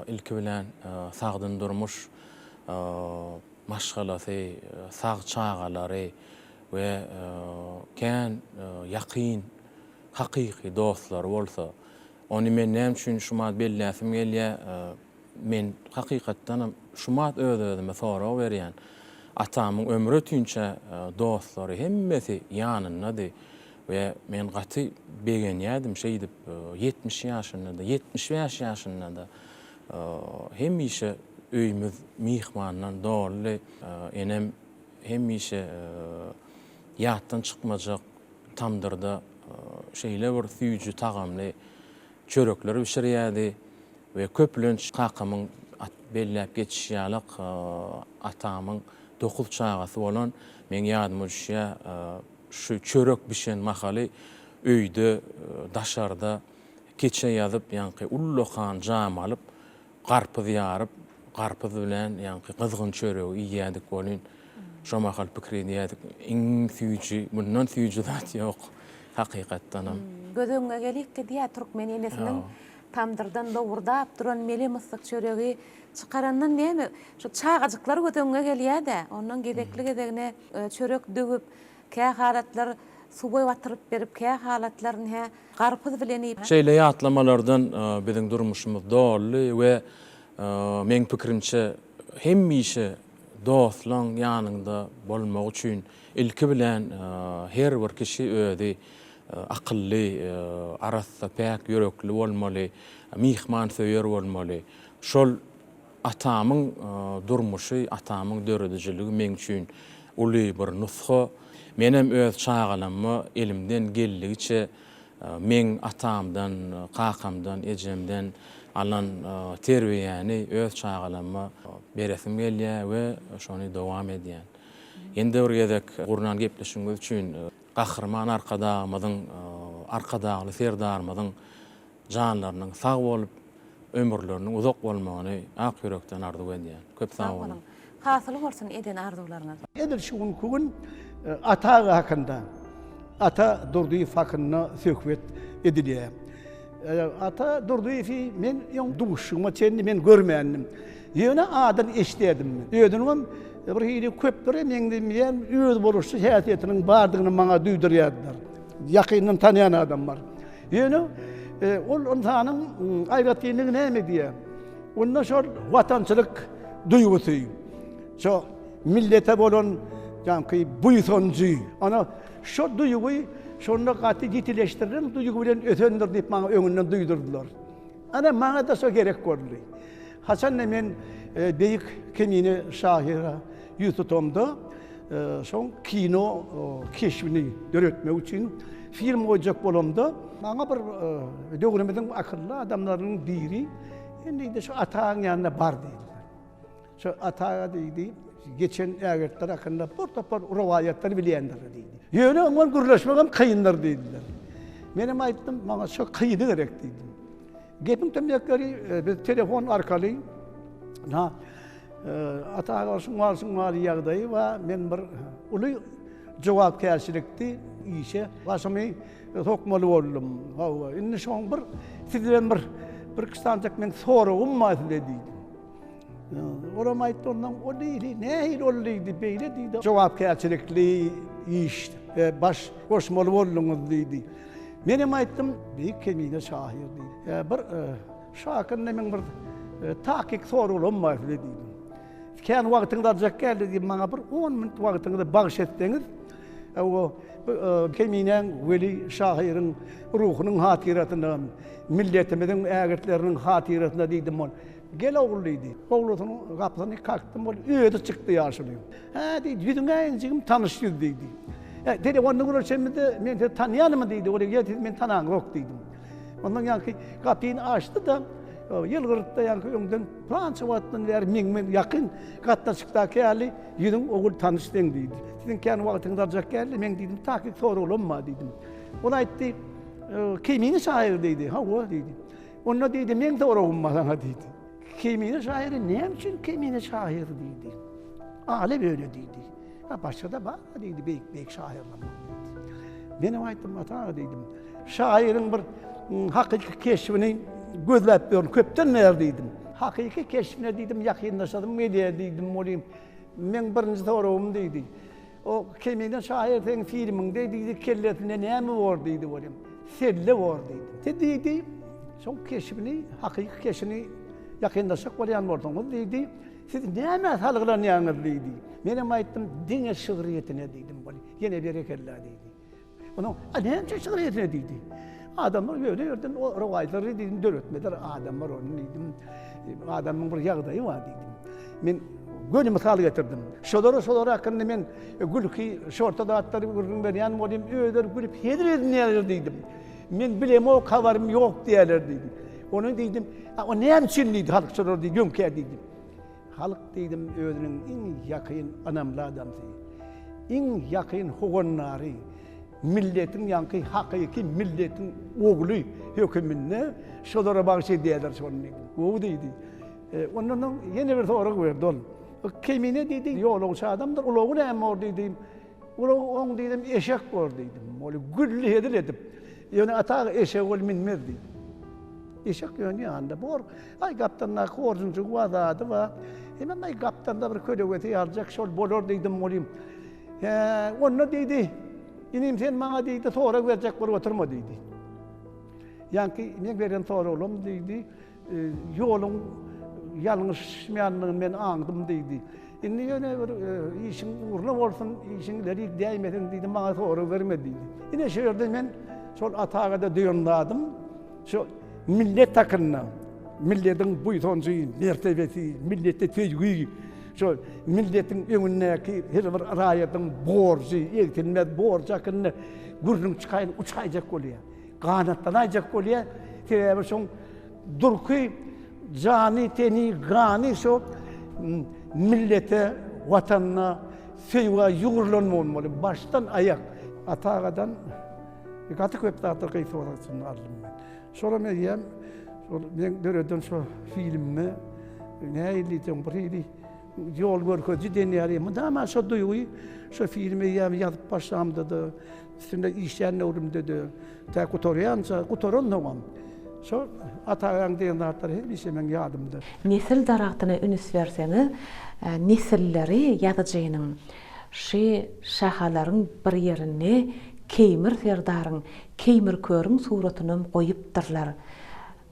ilki bilen sagdyn durmuş maşgalasy, sag çagalary we kän ýaqyn, hakyky dostlar bolsa, ony men näme üçin şumat belläsim gelýär? Men hakykatdan şumat öz-özüme sorag berýän. Atamyň ömrü tünçe dostlary hemmesi ýanyndady we men gaty begenýädim şeýdip 70 ýaşynda, 75 ýaşynda hemişe öýümüz mihmandan dogly, enem hemişe ýatdan çykmajak tamdyrda şeýle bir süýjü tagamly çörekler pişirýärdi we köplünç kakamyň belläp geçişýärlik atamyň 9 çagasy bolan men ýadyma düşýär şu çörek bişen mahaly öýde daşarda keçe ýazyp ýanky ullohan jam alyp garpyz ýaryp garpyz bilen ýanky gyzgyn çöregi ýýädik bolyn şo mahal pikirdi ýadyk iň süýjü bundan süýjü zat ýok hakykatdan. Gözüňe gelikki diýä türkmen enesiniň tamdyrdan dowurdap duran mele myssyk çöregi çıkarandan näme? Şu çağajyklar götüňe gelýär-de, ondan gerekli gedegine çörek dögüp, kä halatlar suboy watyryp berip, kä halatlaryny garpyz bilen ýyp. Şeýle ýatlamalardan biziň durmuşymyz dogly we men pikirimçe hemmişe dostlaň ýanynda bolmak üçin ilki bilen her bir kişi özi akylly, arasda pek ýörekli bolmaly, mihman söýer bolmaly. Şol atamyň durmuşy, atamyň döredijiligi men üçin uly bir nusxa. Menem öz çağalamy elimden geldigiçe men atamdan, kakamdan, ejemden alan terbiýäni öz çağalama beresim gelýär we şonu dowam edýän. Endi bir gezek gurnan gepleşiňiz üçin gahrman arkadağymyzyň, arkadagly serdarymyzyň janlarynyň sag bolup ömürleriniň uzak bolmagyny ak ýürekden arzu edýän. Köp sag bolun. Hasyly bolsun eden arzularyňyz. Edir şuň kugun ata hakynda, ata Durdy hakyna söhbet edilýär. Ata Durdy men ýong duşuňma çenli men görmändim. Ýöne adan eşitdim. Öýdüňem bir hili köpleri meňdimýän öz boluşy häsiýetiniň bardygyny maňa duýdurýardylar. Ýakyndan tanýan adamlar. Ýöne ol insanyň aýratynlygy näme diýär? Onda şol watançylyk duýgusy. Şo millete bolan ýanky buýsonjy. Ana şo duýguy şonda gaty ýetileşdirdiň duýgu bilen ötendir diýip maňa öňünden duýdurdylar. Ana maňa da şo gerek gördi. Hasan men beýik kemine şahyra ýututomda şoň kino keşbini döretmek üçin film goýjak bolamda maňa bir döwrümizin akylly adamlarynyň biri endi şo ataň ýanyna bar diýdiler. Şo atağa diýdi, geçen ägertler hakynda bir topar rowayatlar bilýändir diýdi. Ýöne oňar gürleşmegem kıyındır diýdiler. Menem aýtdym, maňa şo kıydy gerek diýdim. Gepim temekleri biz telefon arkaly atağa şuňarsy ýagdaýy we men bir uly jogapkärçilikdi işe başymy tokmaly boldum. Indi şoň bir sizden bir kısancak men soragym var diýdim. Olam aýtdy ondan o diýdi, nähil oldydy beýle diýdi. Jogapkärçilikli iş baş goşmaly bolduňuz diýdi. Menem aýtdym, beýik kemine şahyr diýdi. Bir şakynda men bir takik sorulum var diýdim. Kän wagtyňda jak geldi diýip maňa bir 10 minut wagtyňyzdy bagş etdiňiz. O keminen weli şahyryň ruhunyň hatiratyna, milletimiziň ägertleriniň hatiratyna diýdim ol. Gel oğul diýdi. Oğlunyň gapyny kalktym ol, öýde çykdy ýaşuly. Ha diýdi, ýüzüňe enjigim tanışdyk diýdi. Telefonu görüşemdi, men tanýanmy diýdi. Ola ýetdi men tanaň yok diýdim. Ondan ýanky gapyny açdy da Yılgırıtda yankı öňden França wagtdan bäri meňmen ýakyn gatnaşykda käli ýüzüň ogul tanışdyň diýdi. Siziň kän wagtyňda jak geldi, men diýdim taky sorulanma diýdim. Ona aýtdy, kimini şair diýdi. Ha, o diýdi. Onda diýdi, men sorulanma sana diýdi. Kimini şairi näme üçin kimini şair diýdi. Ale böyle diýdi. Ha, başda bar diýdi, beýik şairler. Benim aýtdym, ata diýdim. Şairin bir hakyky keşfini gözläp ber, köpden näher diýdim. Hakyky keşfine diýdim, ýakynlaşadym, media diýdim, bolýym. Men birinji soragym diýdi. O kimini şair sen filminde diýdi, kelletine näme bor diýdi, bolýym. Selle bor diýdi. Te diýdi, şol keşfini, hakyky keşfini ýakynlaşak bolýan bolsaňyz diýdi. Siz näme salgylanyňyz diýdi. Menem aýtdym, diňe şygryetine diýdim, bolýy. Ýene berekeller diýdi. Onu näme şygryetine diýdi. Adamlar böyle yerden o rawaytları dedim, döretmeder adamlar onu dedim. Adamın bir ýagdaýy var dedim. Men gönü misal getirdim. Şolara hakkında men gülki şortada atları gürgün berýän bolýym, öýler gülüp hederler dedim. Men bilem o kabarym ýok diýerler dedim. Onu dedim, o näme üçin diýdi, halk şolara diýdi, gömkä dedim. Halk dedim özüniň iň ýakyn anamly adamdy. Iň ýakyn hoganlary. Milletin yankı hakyky milletin ogly hökümine şolara bagşy diýerler şonu. O diýdi. Ondan ýene bir sorak berdi ol. Kimine diýdi? Ýolagçy adamdyr, ulagy näme bor diýdim. Ulag oň diýdim, eşek bor diýdim. Moly gülli hedil edip. Ýöne ata eşek ol minmez diýdi. Eşek ýöne ýanda bor. Ay gapdanlar korjunçy wazady we hemen ay gapdanda bir kölegeti ýaljak şol bolar diýdim bolýym. Onu diýdi. İnim sen bana diýdi, sorak berjek bir oturma diýdi. Ýanky men beren soragym diýdi, ýolun ýalňyşmaýanlygyny men aňdym diýdi. Indi ýöne bir işiň uğruna bolsun, işiňleri diýmesin diýdi, bana sorak berme diýdi. Ine şu ýerde men şol ataga da duýanladym. Şu millet hakyna, milletiň buýtonjy mertebesi, milletde tejgüýi, şu milletin öňündäki her bir raýatyň borjy, ýetilmez borj hakyny gürrüň çykaýyn uçaýjak bolýar. Ganatlanaýjak bolýar. Sebäbi şoň durky jany teni gany şo millete, watanyna söýge ýugurlanmaly, başdan ayak. Atagadan ýaty köp taýtlar gyýsorasyny aldym men. Şola men ýem, men döredin şo filmmi, näýli tempridi yol görkezi denýär. Mudama şo duýgy, şo filmi ýazyp başlamdy da, üstünde işlerini ölümde de, ta kutoryança, kutorunlamam. Şo ataýan diýenler her bir şey men ýadymda. Nesil daragyna üns berseňiz, nesilleri ýadyjynyň şu şahalaryň bir ýerine keýmir serdaryň, keýmir körüň suratyny goýupdyrlar.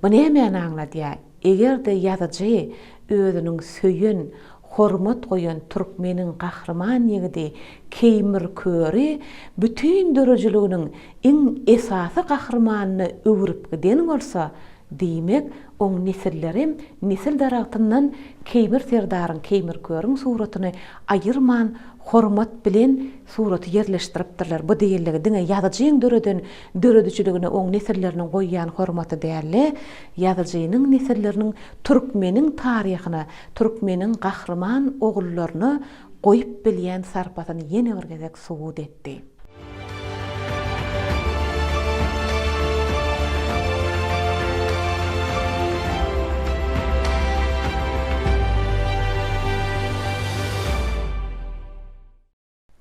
Bu näme aňladýar? Eger de ýadyjy özüniň söýün, hormat goýan türkmeniň gahrman ýigidi keýmir köri bütün dörejiliginiň iň esasy gahrmanyny öwürip giden bolsa, diýmek oň nesillerim nesil daratyndan keýmir serdaryň, keýmir körüň suratyny aýyrman hormat bilen suraty ýerleşdiripdirler. Bu diýilligi diňe ýadyjyň döredüçiligine oň nesilleriniň goýýan hormaty däli, ýadyjynyň nesilleriniň türkmeniň taryhyna, türkmeniň gahrman ogulllaryny goýup bilýän sarpatyny ýene bir gezek suwut etdi.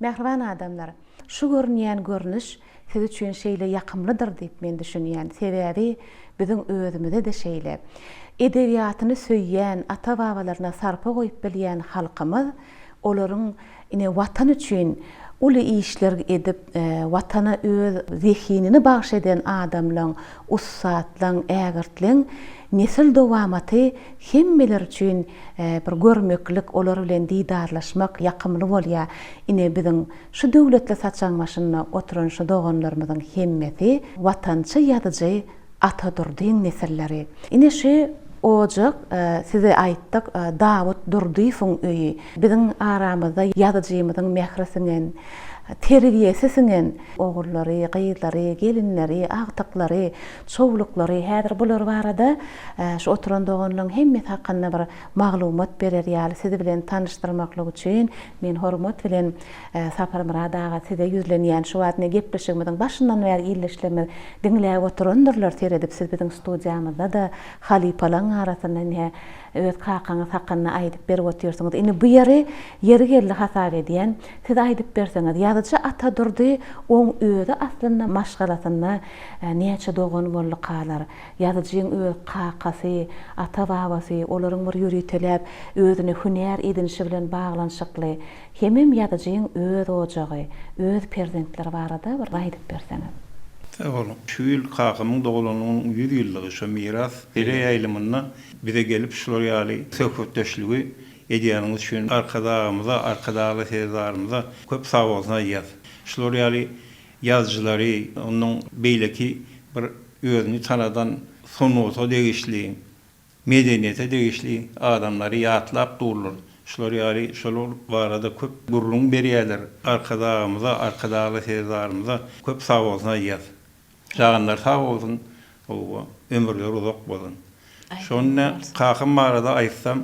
Mehriban adamlar, şu görünýän görnüş siz üçin şeýle ýakymlydyr diýip men düşünýän. Sebäbi biziň özümizde de şeýle. Edebiýatyny söýýän, ata-babalaryna sarpa goýup bilýän halkymyz, olaryň ine watan üçin uly işler edip, watana öz zehinini bagş eden adamlaryň, ussatlaryň, ägirtliň nesil dowamaty hemmeler üçin bir görmeklik, olar bilen diýdarlaşmak ýakymly bolýar. Ine biziň şu döwletle saçanmaşyna oturan şu doganlarymyzyň hemmeti watançy ýadyjy atadyr diýen nesilleri. Ine şu ocak size aýtdyk, Dawud Durdyýewiň öýi. Biziň aramyzda ýadyjymyzyň mehresiniň terbiyesisiňen ogullary, gyýdlary, gelinleri, agtyklary, çowluklary häzir bular barada şu oturan doganlaryň hemme hakynda bir maglumat berer ýaly sizi bilen tanışdyrmaklyk üçin men hormat bilen Sapar Murad aga size yüzlenýän şu wagtne gepleşigimiň başyndan bäri illeşlerimi diňläp oturandyrlar teredip siz biziň studiýamyzda da halipalaň arasyndan öz kakaňyz hakynda aýdyp berip oturýarsyňyz. Indi bu yeri geldi hasar edýän siz aýdyp berseňiz ýa-da ata durdy oň öýde aslynda maşgalasyna näçe dogan bolly kalar ýa-da jiň öz kakasy, ata babasy olaryň bir ýürüteläp özüne hünär edinişi bilen baglanşykly hemem ýa-da jiň öz ojagy, öz perzentleri barada bir aýdyp berseňiz. Oğlum, şu yıl kakımın doğulunun 100 yıllığı şu miras, dere yayılımına bize gelip şular yali sökütteşliği ediyanımız şu arkadağımıza, arkadağlı seyirdarımıza köp sağ olsuna yaz. Şular yali yazıcıları, onun beyleki bir özünü tanadan sonuota değişliği, medeniyete değişliği adamları yatlap durulur. Şular yali, şular varada köp gurrun beriyeler arkadağımıza, arkadağlı seyirdarımıza köp sağ olsuna yaz. Jağanlar sağ olsun, ömürleri uzak bolsun. Şonne kakam barada aýtsam,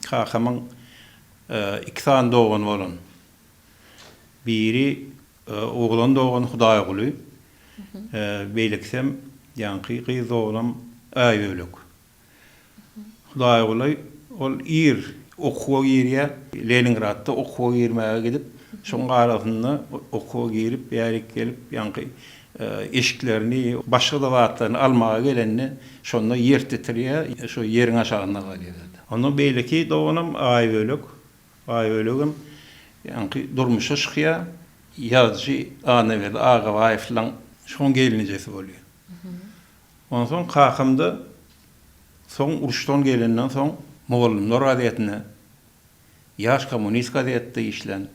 kakamyň 2 tane doğan bolan. Biri oğlan doğan Hudaýaguly. Beýleksem, ýanky gyz oğlan Aýölük. Hudaýaguly ol okuwa girýär, Leningradda okuwa girmäge gidip, şoň arasynda okuwa girip, ýarik gelip, ýanky eşiklerini, başka da vaatlarını almağa gelenini şonda yertetirýär, şu yerin aşağında galýar. Onu beýleki doğanam Aýölük, ýanky durmuşa çykýar, ýazgy ana berdi, ağa waýflaň şoň gelinjesi bolýar. Ondan soň kakymda soň uruşdan gelenden soň Moğollar adetine, ýaş kommunist adetde işlen.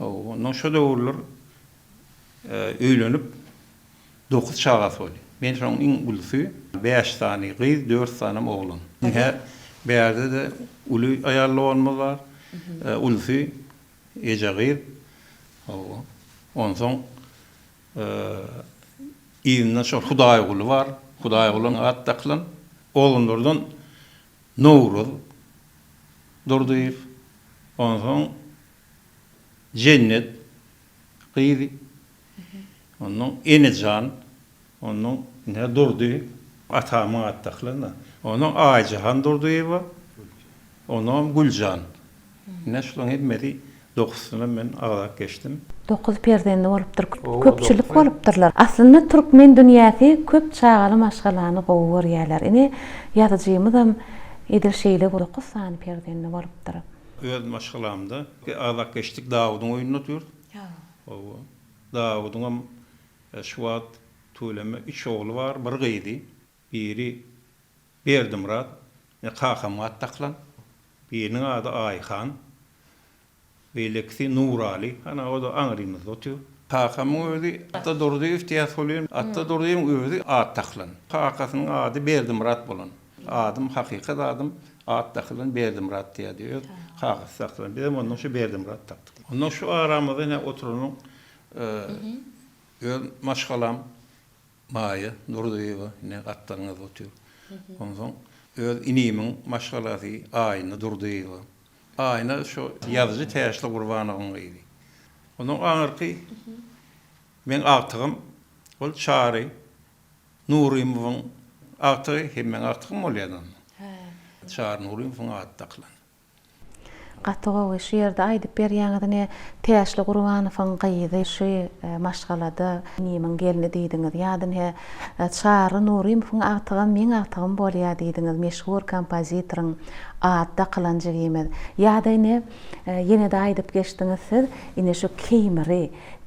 Ondan şu döwürler öýlenip 9 çağası oldu. Ben şu an in ulüsü 5 tane kız, 4 tane oğlan. Her berde de ulu ayarlı olma var. Ulüsü ecagir. Ondan sonra evimden şu Hudaýaguly var. Hudaýagulyň at taklan. Oğlanlardan Novruz durdu. Ondan sonra Cennet kızı. Onun Enecan, onun ne durdu? Atamın attaklarına. Onun Aycahan durdu eva. Onun Gülcan. Ne şulan hepmedi 9'suna ben ağlak geçtim. 9 perdendi bolupdyr, köpçülik bolupdyrlar. Aslında Türkmen dünýäsi köp çağaly maşgalany gowy görýärler. Ine ýazyjymyzam edil şeýle 9 sany perdendi bolupdyr. Öz maşgalamda ağlak geçtik Dawodyň oýunyna otur. Dawodyň Şuat Tuleme 3 oğlu var, bir gyýdy. Biri Berdimrat, kakam attaklan. Biriniň ady Aýhan. Beýlekisi Nurali, ana o da aňrymyzda otur. Kakamyň özü atta durdy ihtiýas bolýar. Atta durdyň özü attaklan. Kakasynyň ady Berdimrat bolan. Adym hakykat adym attaklan Berdimrat diýär. Kakasy taklan. Bizim ondan şu Berdimrat takdyk. Ondan şu aramyzda ne oturanyň Öl maşgalam Maýa Nurduýewa ne atlaňyz otur. Ondan soň öl inimiň maşgalasy Aýna Durduýewa. Aýna şu ýazyjy täşli gurbanyň gydy. Onuň aňyrky men agtygym ol Çary Nurymowyň agtygy hemmeň agtygym bolýar. Çary Nurymowyň attaklan. Gatyga şu ýerde aýdyp berýäňizne täşli Gurbanowyň gyýdy şu maşgalada nimen geldi diýdiňiz. Ýa-da Çary Nurymowyň agtygy meň agtygym bolýar diýdiňiz. Meşhur kompozitoryň adda kılancı giymez. Ýa-da ýene de aýdyp geçdiňiz siz, ine şu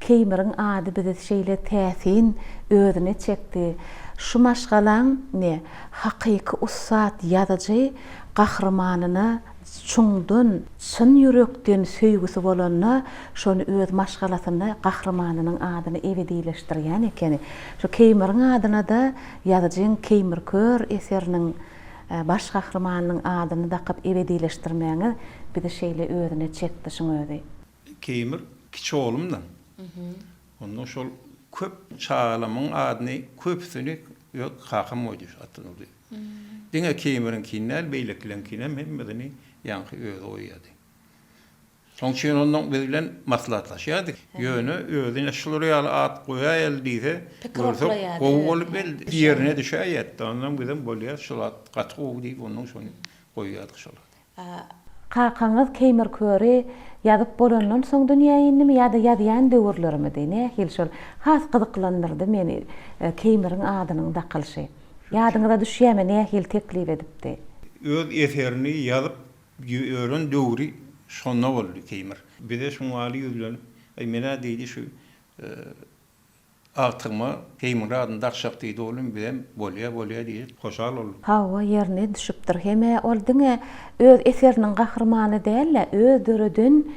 Keymiriň ady bize şeýle täsin özüne çekdi. Şu maşgalaň ne? Hakyky ussat ýazyjy gahrymanyna çuňdan, çyn ýürekden söýgüsi bolanyna şonu öz maşgalasyna gahrymanynyň adyny ebedileşdirýän eken. Şu Keymiriň adyna da ýazyjyň Keymirkör eseriniň baş gahrymanynyň adyny dakyp ebedileşdirmäňi bize şeýle özüne çekdi şuň özü. Keymir kiçi oğlumdan. Ondan şol köp çağalamın adyny köpsini yok hakym oýdy atyndy. Diňe kemerin kinäl beýleklen kinem hemmedini ýanky öýde oýýady. Soňçyn onuň bilen maslahatlaşýardyk. Ýöne özüne şolary ýaly at goýaýal diýse, gowy bolup ýerine düşäýärdi. Ondan bilen bolýar şol at gatgow diýip onuň şonu goýýardyk şol. Kakaňyz kemer köri ýazyp bolandan soň dünýäni mi ýa-da ýazýan döwürlerimi diýne hil şol has gyzyklandyrdy meni kemeriň adynyň dakylşy. Ýadyňyza düşýärmi ne hil teklip edipdi. Öz eserini ýazyp ýörün döwri şonna boldy kemer. Bir de şoň aly ýüzlenip, ay mena diýdi şu artyrma kemer adyny dakşak diýdi oğlum bilen bolýa diýip hoşal boldy. Hawa ýerine düşüpdir. Heme ol diňe öz eseriniň gahrymany däl, öz döredin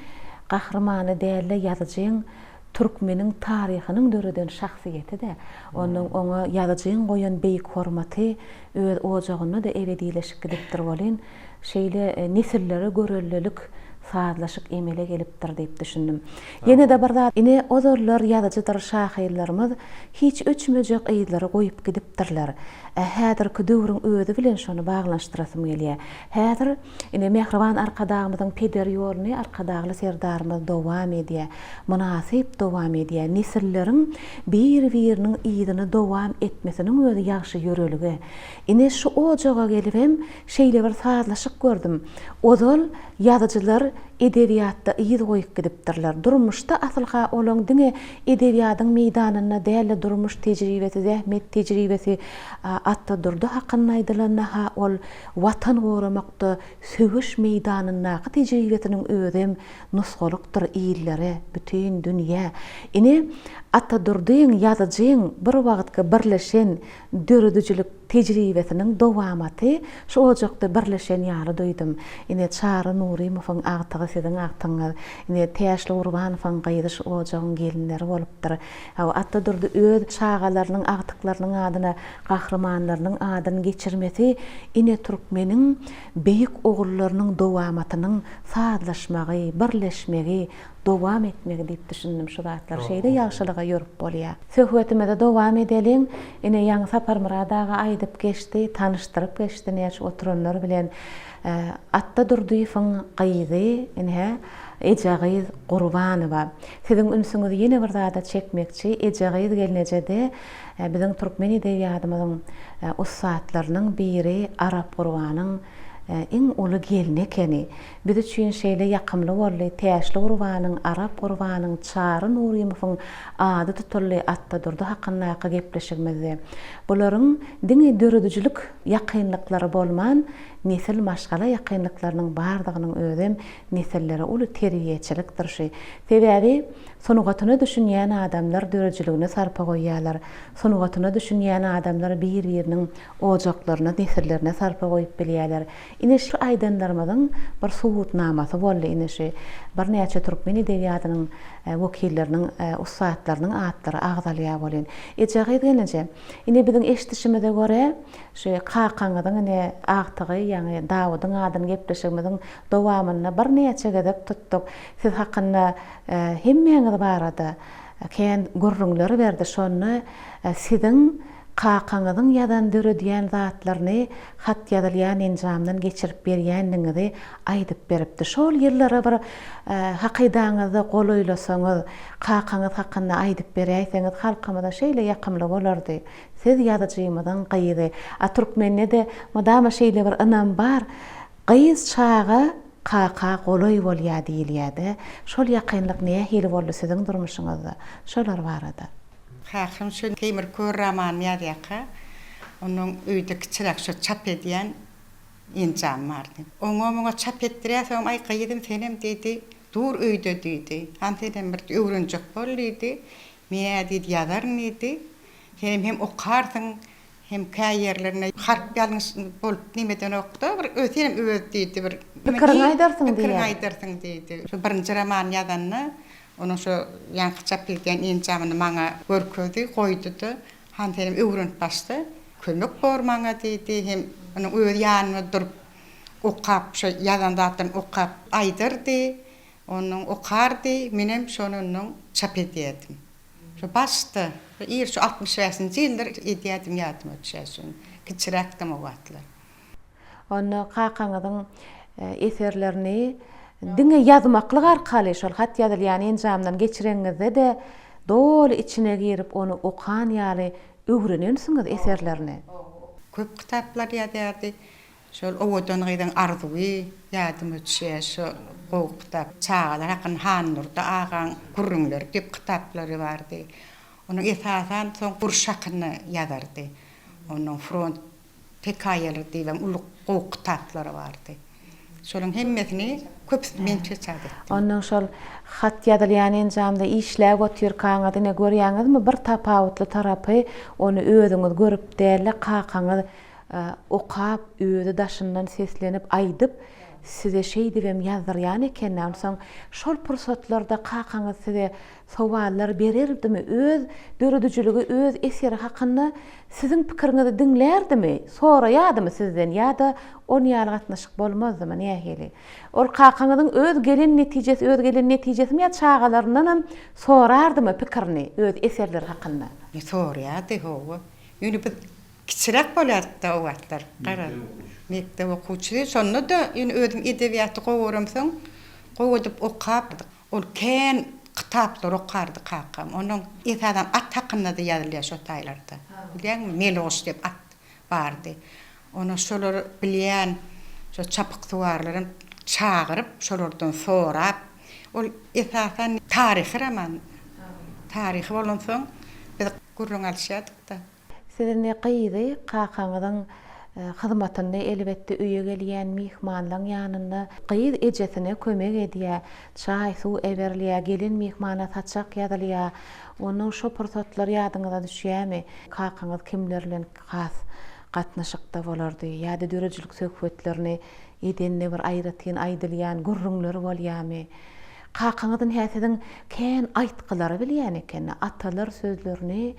gahrymany däl ýazyjyň türkmeniň taryhynyň döredin şahsiýeti de. Onuň oňa ýazyjyň goýan beýik hormaty öz ojagyny da ebedileşik gidipdir bolyn. Şeýle nesillere görellilik saatlaşık emele gelipdir diýip düşündüm. Ýene de bir zat ine ozorlar ýazyjydyr şahyrlarymyz hiç öçmejek ýyllary goýup gidipdirler. Häzirki döwrüň özü bilen şonu baglanşdyrasym gelýär. Häzir ine mehriban arkadagymyzyň peder ýolyny arkadagly serdarymyz dowam edýär. Munasyp dowam edýär. Nesilleriň bir-biriniň ýydyny dowam etmesiniň özü ýaşy ýöreligi. Ine şu ojaga gelip hem şeýle bir saatlaşyk gördüm. Ozol ýazyjylar edebiýatda ýygy goýup gidipdirler. Durmuşda asylha olaň diňe edebiýatyň meýdanyna däl durmuş tejribesi, zähmet tejribesi atda durdy hakyny aýdylan ha ol watan goramakda söwüş meýdanyna tejribesiniň özüm nusgalykdyr ýyllary bütün dünýä. Ine atda durdyň ýazyjyň bir wagtga birleşen döredüjilik tejribesiniň dowamaty şu ojakda birleşen ýaly duýdum. Ine Çary Nurymowyň agtygy siziň agtyňyz, ine Täşli Urbanowyň gaýdyş ojagyň gelinleri bolupdyr. Atda durdy öz çağalarynyň agtyklarynyň adyna gahrymanylarynyň adyny geçirmesi ine türkmeniň beýik ogullarynyň dowamatynyň saatlaşmagy, birleşmegi, dowam etmegi diýip düşündüm şu zatlar. Şeýle ýagşylyga ýörüp bolýar. Söhbetimizde dowam edelim. Ine ýaňy Sapar Muradaga aýdyp geçdi, tanıştyryp geçdi näçe oturanlar bilen atda durdyýyň gaýdy, ine Ejagyz Gurbanowa. Siziň ünsüňizi ýene bir zada çekmekçi. Ejagyz gelinejede biziň türkmen edebiyatymyzyň ustadlarynyň biri Arap Gurbanyň en uly gelini ekeni. Biz üçin şeýle ýakymly boldy. Täşli Gurbanyň, Arap Gurbanyň, Çary Nurymowyň ady tutully atda durdy hakyna gepleşigmizde. Bularyň diňe döredüjilik ýakynlyklary bolman, nesil maşgala ýakynlyklarynyň bardygynyň özüm nesillere uly terbiýeçilikdir şi. Sebäbi sonugatyny düşünýän adamlar döredüjiligine sarpa goýýarlar. Sonugatyny düşünýän adamlar bir-biriniň ojaklaryna, nesillerine sarpa goýup bilýärler. Ine şu aýdanlarymyzyň bir suwutnamasy boldy ine şu bir näçe türkmen edebiýatynyň wekilleriniň, ustadlarynyň atlary agdalýa bolýan. Ejagyz gelinje ine biziň eşdişimize göre şu Kakaňyzyň ine agtygy ýani Dawudyň adyny gepleşigimiziň dowamyna bir näçe gedip tutduk. Siz hakynda hemmeňiz barada keň gurrunlary berdi şonu siziň Kakaňyzyň ýadan döredýän zatlaryny hat ýazylýan enjamdan geçirip berýänliňizi aýdyp beripdi. Şol ýyllara bir hakydaňyzy golaýlasaňyz, Kakaňyz hakynda aýdyp berýäňiz halkymyza şeýle ýakymly bolardy. Siz ýazyjymyzyň gaýdy. Türkmenne de madama şeýle bir anam bar. Gaýyz çağa Kaka golaý bolýar diýilýärdi. Şol ýakynlyk näme hili boldy siziň durmuşyňyzda? Şolar barada. Hakim şu kemer kör roman ýazýaka. Onuň öýde kiçirak şu çap edýän enjam bardy. Oňa çap etdirýäsem ay gaýdym senem diýdi. Dur öýde diýdi. Hansydan bir öwrenjek bolýdy. Meňe diýdi ýazaryn idi. Hem okarsyň hem käýerlerine harp ýalňyş bolup nimeden okdy. Bir öýtem öýt diýdi bir. Pikirini aýdarsyň diýdi. Pikirini aýdarsyň diýdi. Şu birinji roman ýazanny onun şu ýanky çap edýän enjamyny maňa görkezdi, goýdy. Hanterim öwrenip başdy. Kömek bor maňa diýdi. Hem onuň öýd ýanyna durup okap, şu ýazan zatdan okap aýdyrdy. Onuň okardy. Menem şonuň çap ediyedim. Şu bastı. Şu 65-nji ýyllar ediyedim ýadyma düşýär. Kiçirekdim o wagtlar. Onu kakaňyzyň eserlerini diňe ýazmaklyk arkaly şol hat ýazylýan enjamdan geçireňizde de dol içine girip onu okan ýaly öwrenensiňiz eserlerini. Köp kitaplar ýazardy. Şol owadan gydan arzuwy ýadyma düşýär. Şu gowy kitap, çağalar hakyn Hanurda agan gurrunlar dip kitaplary bardy. Onu esasan soň Burşakyny ýazardy. Onun front hekaýeleri diýen uluk gowy kitaplary bardy. Şolun hemmesini köp men çeçädim. Ondan şol hat ýazylýan enjamda işläp otyrkaňyzy görýäňizmi? Bir tapawutly tarapy onu özüňiz görüp däle kakaňyz okap öýde daşyndan seslenip aýdyp size şey dibem ýazdyrýan eken, soň şol pursatlarda kakaňyz size sowallar bererdimi? Öz döredijiligi, öz eseri hakynda siziň pikiriňizi diňlerdimi? Soraýadymy sizden ýa-da onu ýaly gatnaşyk bolmazdymy? Nähili? Ol kakaňyzyň öz gelen netijesi ýa çağalaryndan hem sorardymy pikirini öz eserleri hakynda? Soraýady howa. Ýöne bir kiçirek bolýardy o wagtlar. Gara. Mektep okuwçy, şonda da ýöne özüm edebiýaty gowurumsoň, gowudyp okap, ol kän kitaplar okardy kakam. Onun esadan at hakynda da ýazylýar şo taýlarda. Bilýärmi? Melos dep at bardy. Onu şolary bilýän, şo çapyk suwarlaryň çağıryp, şolardan sorap, ol esadan taryhy roman. Taryhy bolansoň biz gurrun alşýardyk da. Sizin gyýdy kakaňyzyň hyzmatynda elbetde öýe gelýän mihmanlaryň ýanynda gyýd ejesine kömek edýär. Çaý, suw eberliýär, gelin mihmana saçak ýazylýar. Onuň şo pursatlar ýadyňyza düşýärmi? Kakaňyz kimlerle has gatnaşykda bolardy? Ýa-da dörejilik söhbetlerini edende bir aýratyn aýdylýan gurrunlar bolýarmy? Kakaňyzyň häsiň kän aýtgylary bilýän eken, atalar sözlerini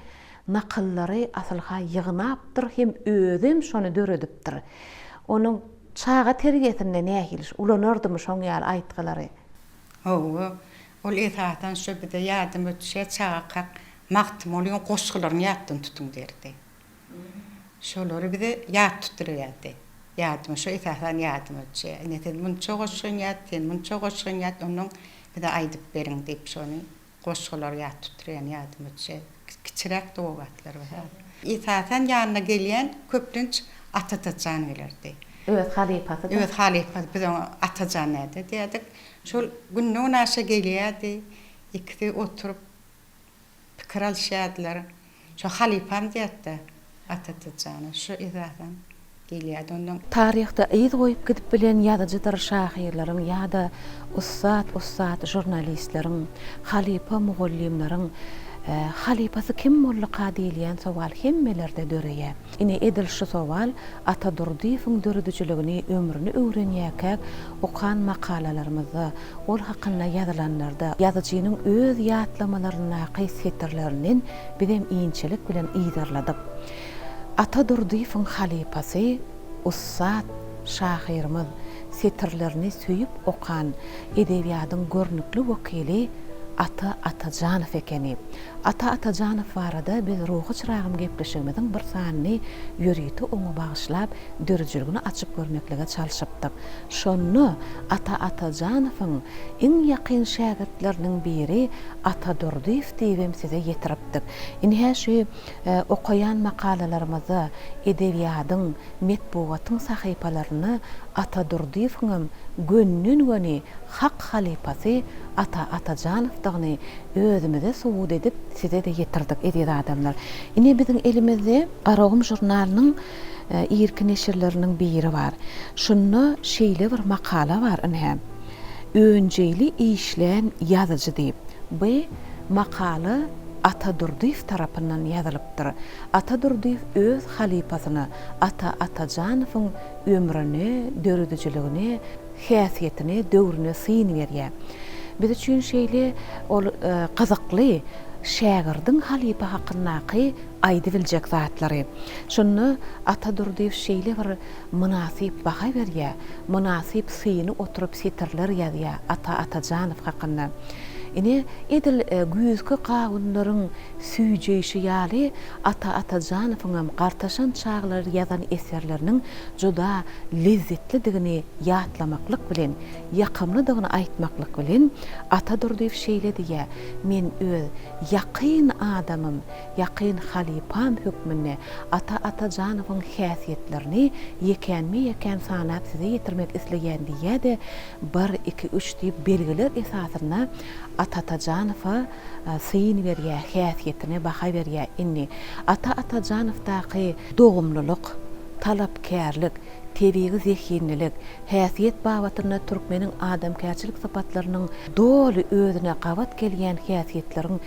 nakıllary asylha ýygnapdyr hem özüm şonu döredipdir. Onuň çağa terbiýesinde nähiliş ulanardymy şoň ýaly aýtgylary? Ol esatan şo bide ýadyma düşýär çağa maktum bolýan goşgylaryny ýatdan tutun derdi. Şolary bide ýat tutdurýardy. Ýadyma şo esatan ýadyma düşýär. Neten munça goşgyn ýat, onuň bide aýdyp beriň diýip şonu goşgylar ýat tutdurýan ýadyma düşýär. Kiçirek de o wagtlar bar. Esasen ýanyna gelýän köpdünç Atajacan gelerdi. Evet, halifasy. Evet, halifasy biz onu Atajan diýdik. Şol günüň aşa gelýärdi. Ikisi oturup pikir alşýardylar. Şo halifam diýetdi Atajan. Şo esasen gelýärdi ondan. Taryhda ýyz goýup gidip bilen ýazyjylar, şahyrlaryň ýa-da ussat jurnalistleriň, halifa mugallimleriň halifasy kim bolluk diýilýän sowal hemmelerde döreýär. Ine edil şu sowal Atadurdiýewiň döredijligini, ömrüni öwrenýäkäk okan makalalarymyzda, ol hakynda ýazylanlarda ýazyjynyň öz ýatlamalaryna, hyssiyetleriniň bizem iňçilik bilen ýyzarladyk. Atadurdiýewiň halifasy ussat şahyrymyz setirlerini söýüp okan edebiýatyň görnükli wekili Ata Atajanow ekeni. Ata Atajanow barada biz ruhy çyragym gepleşigimiziň bir sanyny ýörüýti oňa bagyşlap dörejiligini açyp görmeklige çalyşypdyk. Şonu Ata Atajanowyň iň ýakyn şagirdleriniň biri Atadurdiýew diýip size ýetiripdik. Ine şu okayan makalalarymyzy, edebiýatyň, metbuatyň sahypalaryny Atadurdiýewiň gönlün hak halifasy Ata Atajanowdygyny özümize suwud edip size de ýetirdik edýär adamlar. Ine biziň elimizde Garagym jurnalynyň ýerki neşirleriniň biri bar. Şunu şeýle bir makala bar ine. Önjeli işlen ýazyjy diýip. Bu makala Atadurdiýew tarapyndan ýazylypdyr. Atadurdiýew öz halifasyny Ata Atajanowyň ömrüni, döredijligini, häsiýetini, döwrüne syn berýär. Biz üçin şeýle ol gyzykly şägirdiň halifa hakyndaky aýdy biljek zatlary. Şunu Atadurdiýew şeýle bir munasyp baha berýär. Munasyp syny oturup setirler ýazýar Ata Atajanow hakynda. Ine edil güýzki gawunlaryň süýjeýişi ýaly ata Janowyň gartaşan çağlar ýazan eserleriniň juda lezzetlidigini ýatlamaklyk bilen, ýakymlydygyny aýtmaklyk bilen ata Durduýew şeýledi ýa, men öz ýakyn adamym, ýakyn halipam hökmünde ata Janowyň häsiýetlerini ýeken sanap size ýetirmek isleýän diýäde 1 2 3 diýip belgiler esasyna ata Janowa syň berýär, häsiýetine baha berýär. Inni ata Janowdaky dogumlylyk, talapkärlik, tebiği zehinlilik, häsiýet babatyna türkmeniň adamkärçilik sapatlarynyň doly özüne gawat gelýän häsiýetleriň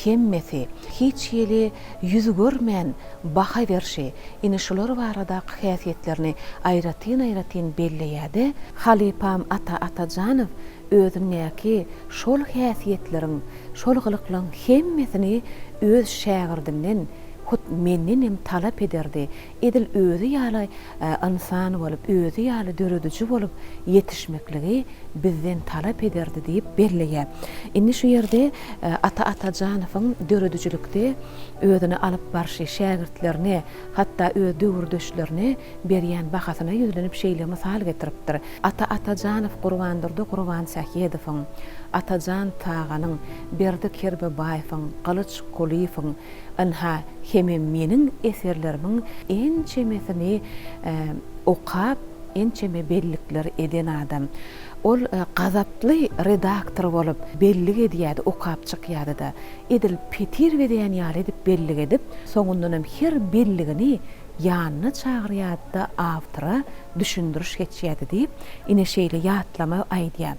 hemmesi hiç ýeli ýüz görmän baha berşi. Ine şular barada häsiýetlerini aýratyn belleýärdi. Halipam ata Janow özündäki şol häsiýetleriň, şol gylyklaryň hemmesini öz şägirdinden mennenim talap ederdi. Edil özü ýaly insan bolup, özü ýaly döredüji bolup ýetişmekligi bizden talap ederdi diýip belleýär. Indi şu ýerde ata Janowyň döredüjilikde özüni alyp barşy şägirtlerine, hatda öz döwürdeşlerine berýän bahasyna ýüzlenip şeýle mysal getiripdir. Ata Janow Gurbandyrdy, Gurban Sahiýedowyň, Atajan Tağanyň, Berdi Kerbebaýewiň, Galyç Kuliýewiň, anha hemem meniň eserlerimin en çemesini okap, en çeme bellikler eden adam. Ol gazaply redaktor bolup bellik edýärdi, okap çykýardy da. Edil petir berýän ýaly edip bellik edip, soňundan her belligini ýanyna çagyrýardy da awtora düşündiriş geçýärdi diýip ine şeýle ýatlama aýdýar.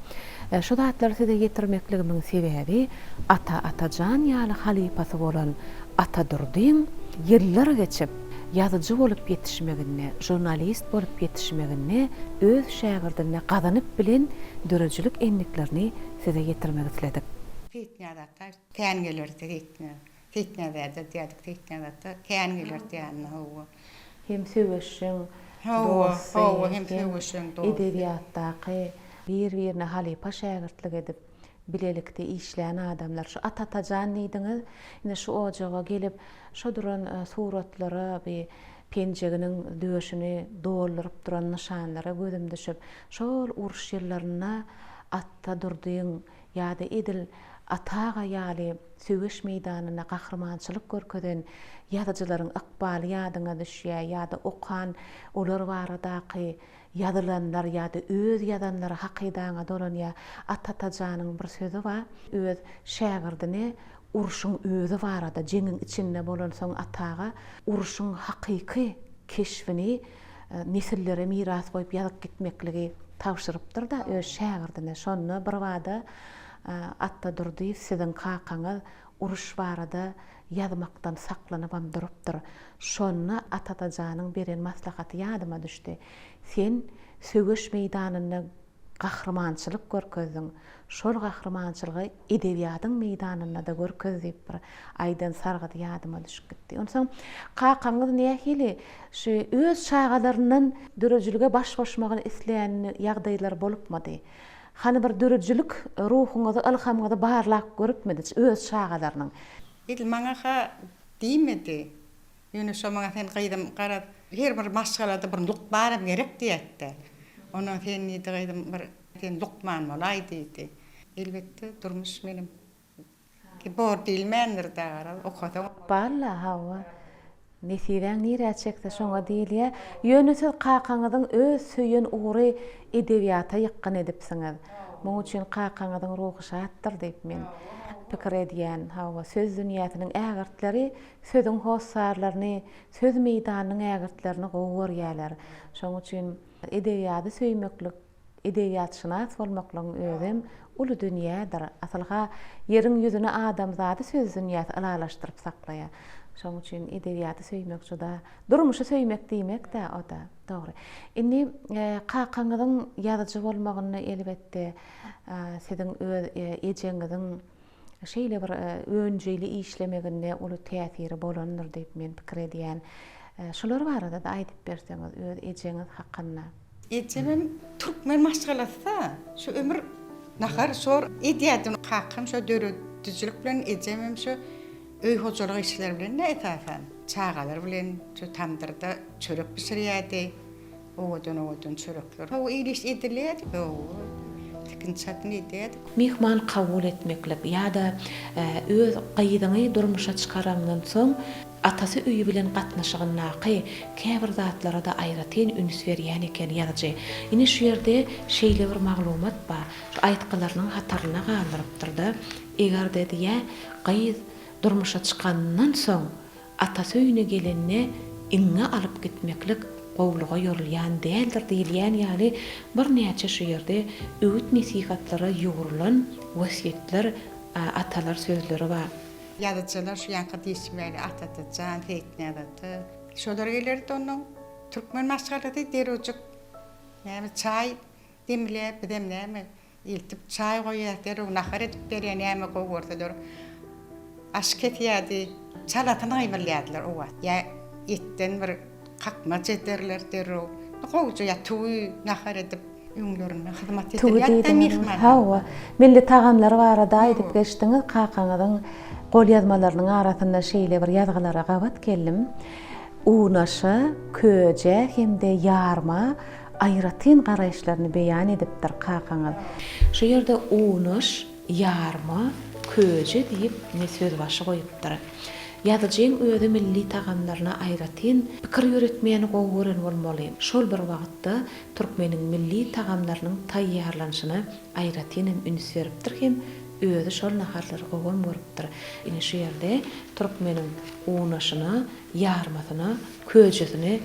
Şu zatlar size getirmekligimin sebebi Atajan ýaly halipasy bolan Ata Durduýeň ýyllar geçip ýazyjy bolup ýetişmegine, jurnalist bolup ýetişmegine, öz şägirdine gazanyp bilen dörejilik enliklerini size getirmek isledik. Fitnädäkkä kän gelirdi fitnädäde diýdik, fitnädäkkä kän gelirdi ýanyna howa. Hem söwüşiň, hem söwüşiň edebiýatdaky bir-birine halipa şägirtlik edip bilelikde işleyen adamlar şu Atajan diýdiňiz, ine şu ojaga gelip şu duran suratlara bir penjeginiň döşüni doldurup duran nişanlara gözüm düşüp şol uruş ýerlerine Ata Durduýeň ýa-da edil ataga ýaly söwüş meýdanyna gahrmançylyk görkeden ýazyjylaryň ykbaly ýadyňa düşýär, ýa-da okan olar baradaky ýazylanlar ýa-da öz ýazanlary hakydaňa dolanýar. Atajanyň bir sözi bar, öz şägirdine uruşyň özü barada jeňiň içinde bolan soň ataga uruşyň hakyky keşfini nesillere miras goýup ýazyp gitmekligi tawşyrypdyr da öz şägirdine. Şonu bir wada Ata Durduýew siziň kakaňyz uruş barada ýazmakdan saklanyp durupdyr. Şonu Atajanyň beren maslahaty ýadyma düşdi. Sen söwüş meýdanyny gahrmançylyk görkezdiň. Şol gahrmançylygy edebiýatyň meýdanyna da görkezip bir aýdan sargydy ýadyma düşüp gitdi. Onsoň kakaňyz nähili şu öz şaýgalaryndan dörejilige baş başmagyny isleýän ýagdaýlar bolupmady. Hani bir dörejilük ruhuňyzy, ilhamyňyzy barlak görüpmedi öz şaýgalarynyň. Edil maňa diýmedi. Ýöne şo maňa sen gaýdym garap, her bir maşgalada bir lukbarym gerek diýetdi. Ona sen diýdi gaýdym bir sen lukman bolay diýdi. Elbetde durmuş menim ki bor diýilmendir da garap okadym. Balla hawa nesiren nire çekti şoňa diýilýär. Ýöne siz kakaňyzyň öz söýen ury edebiýata ýakyn edipsiňiz. Muň üçin kakaňyzyň ruhy şatdyr diýip men pikir edýän. Hawa söz dünýäsiniň ägirtleri sözüň hossarlaryny, söz meýdanynyň ägirtlerini gowurýarlar. Şoň üçin edebiýaty söýmeklik, edebiýatçynas bolmaklygyň özüm uly dünýädir. Asalha ýeriň ýüzüne adam zady söz dünýäsi alalaşdyryp saklaýar. Şoň üçin edebiýaty söýmek juda, durmuşy söýmek diýmek de o da dogry. Indi kakaňyzyň ýazyjy bolmagyny elbetde siziň öz ejeňiziň şeýle bir önjeli işlemeginde uly täsiri bolandyr diýip men pikir edýän. Şolar barada da aýdyp berseňiz öz ejeňiz hakynda. Ejenim türkmen maşgalasa, şu ömür Nahar sor idiyadın kakım şu dörüdüzülük bilen ecemem şu öy hocalık işler bilen ne etafen. Çağalar bilen şu tamdırda çörek pişiriyadi. Oğudun çörekler. O iliş ediliyadi. Tikin çatın ediyadi. Mihman kabul etmeklik ýa-da öz gaýdyny durmuşa çıkaramdan soň atası öýü bilen gatnaşygynaky käbir zatlara da aýratyn üns berýän eken ýazyjy. Ine şu ýerde şeýle bir maglumat bar. Şu aýtgylarynyň hataryna galyrypdyr da. Eger dediýä gaýdy durmuşa çykandan soň atası öýüne gelenne iňe alyp gitmeklik gowluga ýorulýan däldir diýilýän, ýani bir näçe şu ýerde öwüt nesihatlary ýurulan wasiýetler, atalar sözleri bar. Yazıcılar şu yankı dismeli atatıcan, feytnyadatı. Şolar gelirdi onun Türkmen maşgaladı derocuk. Yani çay demle, bedemle mi? İltip çay koyuyor, o nahar edip beriyor, neyme koyuyordu. Aşket yadı, çalatını ayırlardılar o vaat. Ya itten bir kakma çederler dero. Koyucu ya tuğu nahar edip ünlörüne hizmet eder. Yatta mihman. Hawa, milli tagamlar barada edip geçtiňiz, kakaňyň gol ýazmalarynyň arasynda şeýle bir ýazgylara gabat geldim. Unaşa, köje hemde ýarma aýratyn garaýşlaryny beýan edipdir kakaňyz. Şu ýerde unaş, ýarma, köje diýip ne söz başy goýupdyr. Ýazyjyň özü milli tagamlaryna aýratyn pikir ýöretmeni gowuran bolmaly. Şol bir wagtda türkmeniň milli tagamlarynyň taýýarlanyşyna aýratyn üns beripdir hem özü şol naharlary gowan görüpdir. Ine şu ýerde türkmeniň unaşyna, ýarmasyna, köjesine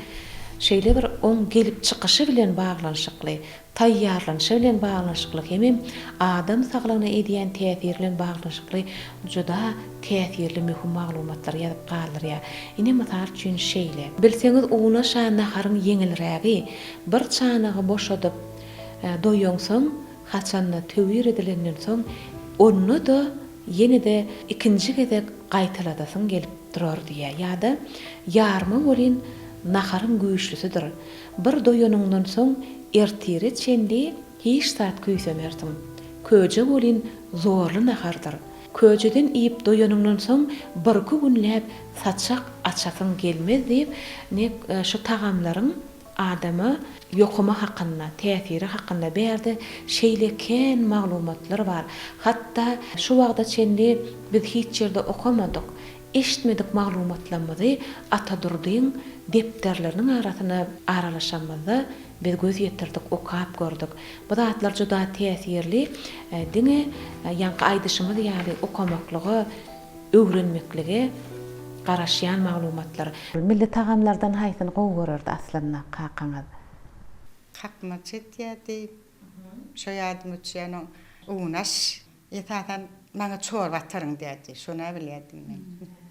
şeýle bir oň gelip çykyşy bilen baglanyşykly, taýýarlanyşy bilen baglanyşykly hem adam saglygyna edýän täsir bilen baglanyşykly juda täsirli möhüm maglumatlar ýazyp galdyr. Ine mysal üçin şeýle. Bilseňiz unaş naharyň yeňilrägi bir çanagy boşadyp doýoňsoň, haçanna töwür edilenden soň onu da yenide ikinci gedek gaýtaladasyn gelip durar diýe. Ýa-da ýarma bolyn naharın güýçlüsüdir. Bir doýanyňdan soň ertiri çendi hiç saat küýsemersiň. Köje bolyn zorly nahardyr. Köjeden iýip doýanyňdan soň bir-iki günläp saçak açasyň gelmez diýip ne şu tagamlaryň adama ýokuma hakynda, täsiri hakynda berdi. Şeýle ken maglumatlar bar. Hatda şu wagda çendi biz hiç ýerde okamadyk, eşitmedik maglumatlarymyzy Atadurdyň depderleriniň arasyna aralaşamyzda biz göz ýetirdik, okap gördük. Bu zatlar juda täsirli, diňe ýanky aýdyşymyz ýaly okamaklygy, öwrenmekligi garaşýan maglumatlar. Milli tagamlardan haýsyn gowurardy aslynda kakaňyz? Kakma çetyadi, şu ýadymçynyň unaş, ýetadan maňa çorba ataryn diýdi, şuna bilýärdim men.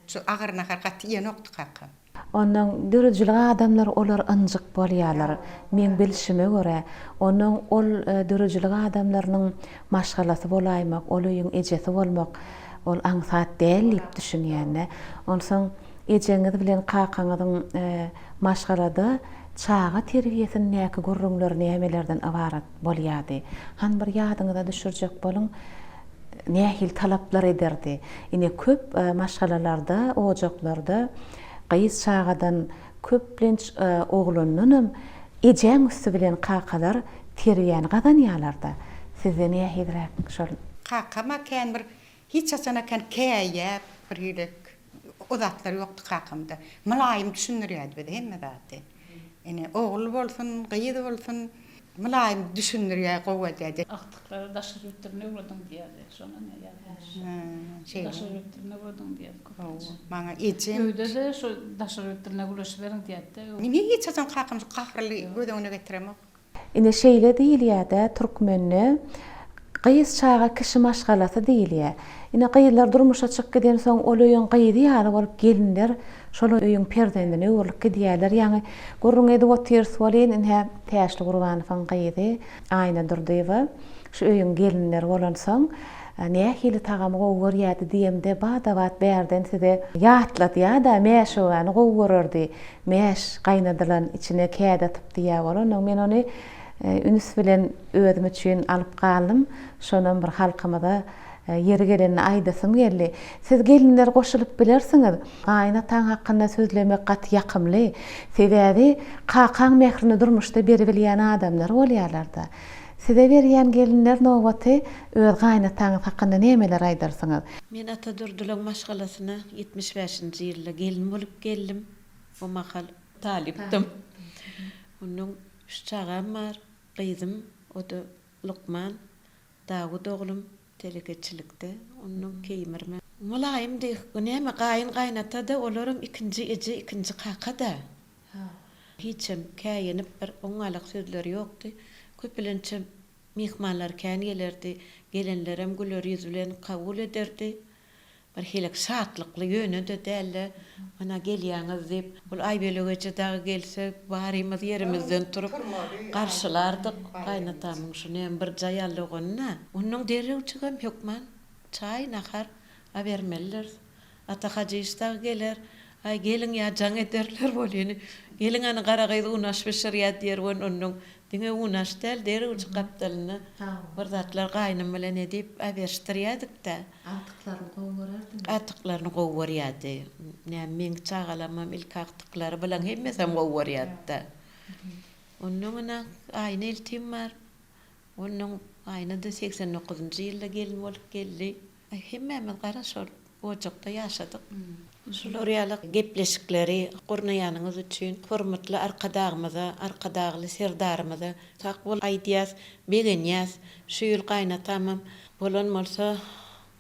Şu agyr nahar gaty ýenokdy kakam. Onun dörüjülük adamlar olar ınjyk bolýarlar. Men bilişime göre onun ol dörüjülük adamlarynyň maşgalasy bolaýmak, ol öýüň ejesi bolmak, ol aňsat däl diýip düşünýärne. Onsoň ejeňiz bilen kakaňyzyň maşgalada çağa terbiýesini näki gurrunlar nämelerden awarat bolýardy. Han bir ýadyňyza düşürjek bolun nähil talaplar ederdi. Ine köp maşgalalarda, ojaklarda gaýys çağadan köplenç oglanynym ejeň üstü bilen kakalar terbiýeni gadanýarlarda. Sizde nähilrek şol? Kakama ken bir hiç açana ken käýä bir ýylek uzatlar ýokdy kakamda. Mulaýym düşündirýärdi bede hemme zatdy. Ene ogul bolsun, gaýdy bolsun, mulaýym düşündirýär, gowat edýär. Aktyklary daşyr ýurtlaryna uğradyň diýerdi. Şona ne ýaly? Daşyr ýurtlaryna uğradyň diýerdi. Maňa ejem. Öýde de şu daşyr ýurtlaryna ulaşyberin diýerdi. Meni hiç açan kakam şu gahrly gödegine getiremok. Ine şeýle diýilýär-de türkmenne gaýys çağa kişi maşgalasy diýilýär. Ine gaýylar durmuşa çyk giden soň ol öýüň gaýdy ýaly bolup gelinler şol öýüň perdendini öwürlik gidýärler. Ýani gurrun edi otyrs bolyn ine täşli Gurbanowyň gaýdy aýna durdyby. Şu öýüň gelinler bolan soň nähili tagamy gowur ýady diýemde bada-bat berden size ýatlat ýa-da meşowany gowurardy. Meş gaýnadylan içine käde atyp diýär bolan. Men ony Ünis bilen özüm üçün alıp galdım. Şondan bir halkymyza yeri geleni aýdasym geldi. Siz gelinler goşulyp bilersiňiz. Gaýnataň hakynda sözlemek gat ýakymly. Sebäbi qaqaň mehrini durmuşda beri bilýän adamlar bolýarlar-da. Size berýän gelinler nowaty öz gaýnataňyz hakynda nämeler aýdarsyňyz? Men ata durdulan maşgalasyna 75-nji ýylda gelin bolup geldim. O mahal talipdim. Onun 3 çagam bar, gyzym, o da Lukman, Dawud oglum telekeçilikde, onun keýmirme. Mulaýym diýip, näme gaýnata-da olaryň ikinji eje, ikinji qaqada. Hiçem käýinip bir oňalyk sözleri ýokdy. Köplençe mihmanlar kän gelerdi, gelenlerem güler ýüz bilen kabul ederdi. Bir helek şatlykly ýönünde dälle, ana gelýäňiz diýip, bul aýbelege dagy gelse, barymyz yerimizden turup garşylardyk. Gaýnatamyň şundan bir jaýallygyna, onuň derew çygam ýokman. Çaý nahar abermeller. Ata hajystar geler, ay gelin ýa jaň ederler bolýany. Gelin ana garagaýdy unaş beşerýät diýer onuň diňe unaş däl derew çykypdylyny. Bir zatlar gaýnam bilen edip aberşdirýärdik-de. Atyklaryny gowy berýärdi. Näme men çagalamam ilk atyklary bilen hemmesem gowy berýärdi. Onuňna aýny iltim bar. Onuň aýnyda 89-njy ýylda gelin bolup geldi. Hemmemiz garaşor ojakda ýaşadyk. Şular ýaly gepleşikleri gurnaýanyňyz üçin hormatly arkadagymyza, arkadagly serdarymyza tak bol aýdýas, begenýäs, şu ýyl gaýnatamam bolan bolsa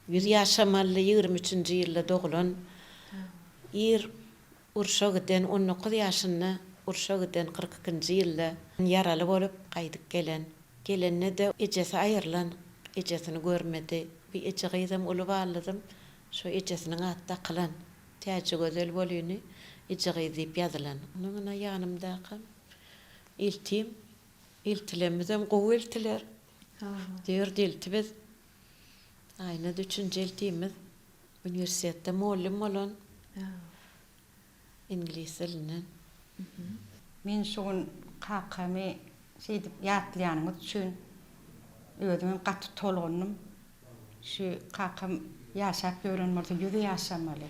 100 ýaşamaly 23-nji ýylda doglan. Urşa giden 19 ýaşynda, urşa giden 42-nji ýylda ýaraly bolup gaýdyp gelen. Gelenne de ejesi aýyrlan, ejesini görmedi. Bir eje gyzym uly barladım. Şu ejesiniň atda kılan. Täçe gözel bolýany, eje gyzyp ýazylan. Onuň ýanymdaky iltim, iltilemizem gowy iltiler. Diýer diltibiz. Aýna 3-nji iltimiz uniwersitetde mollim bolan. İngiliz dilininden. Men şoň qaqamy şeýdip ýatlýanyňyz üçin özüme gaty tolgundum. Şu qaqam ýaşap ýörenmeli, ýüze ýaşamaly.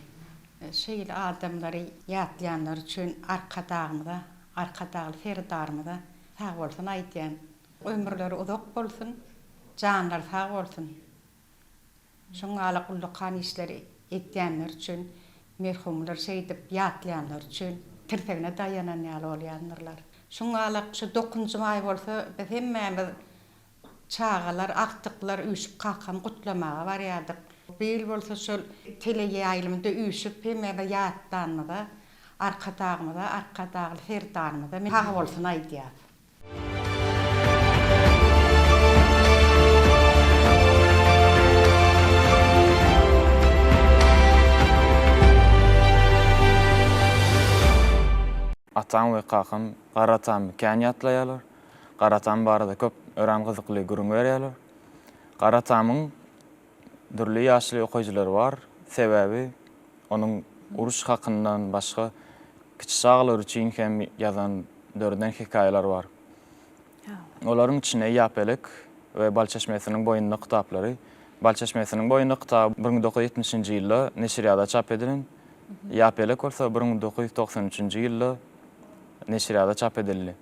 Şeýle adamlary ýatlýanlar üçin arkadagymyza, arkadagly ferdarymyza sag bolsun aýdýan. Ömürleri uzak bolsun, janlar sag bolsun. Şoňa ullukan işleri etýänler üçin, merhumlar şeýdip ýatlýanlar üçin tirfegine dayanan ýaly bolýanlar. Şoňa şu 9-njy maý bolsa, biz hemmemiz çağalar, aktyklar üýşüp qaqam gutlamaga barýardyk. Bel bolsa şol tele ýaýlymda üýşüp hemme ýatdanmyda, arkadagymyda, arkadagly ferdarmyda men sag bolsun aýdýar. Atam we qaqam garatam kän ýatlaýarlar. Garatam barada köp ören gyzykly gürüň berýärler. Garatamyň dürli ýaşly okyjylary bar. Sebäbi onuň uruş hakyndan başga kiçik çağlar üçin hem ýazan dörden hikaýalar bar. Olaryň içine Ýapelek we Balçeşmesiň boýundaky kitaplary. Balçeşmesiň boýundaky kitap 1970-nji ýylda neşriýada çap edilen. Ýapelek bolsa 1993-nji ýylda neşriýada çap edildi.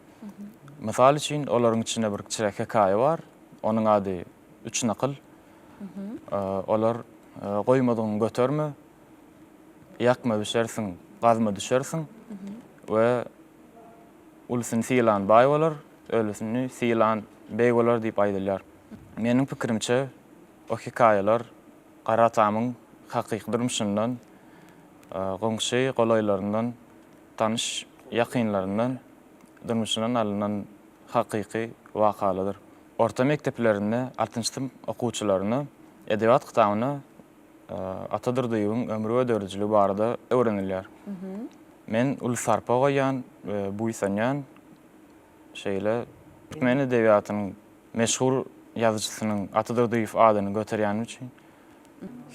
Mysal üçin olaryň içinde bir kiçik hikaýa bar. Onuň ady 3 nakyl. Olar goýmadyň göterme, ýakma düşersiň, gazma düşersiň we ulsyn silan baý bolar, ölüsini silan beý bolar diýip aýdylýar. Meniň pikirimçe o hikaýalar Garatamyň hakyky durmuşyndan, goňşy golaýlaryndan, tanyş ýakynlaryndan, durmuşyndan alynan hakyky wakalydyr. Orta mekteplerinde 6-njy sınıf okuwçylaryna edebiyat kitabyny Ata Durduýewiň ömrü we dördüjligi barada öwrenilýär. Men ul sarpa goýan we buýsanýan şeýle men edebiýatynyň meşhur ýazyjysynyň Ata Durduýew adyny göterýän üçin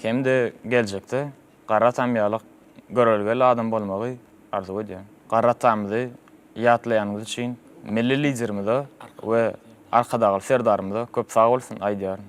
hem de geljekde Garatam ýalyk görelgeli adam bolmagy arzu edýän. Garatamdy ýatlaýanyňyz üçin milli liderimize we arkadagy serdarymyza köp sag bolsun aýdýarym.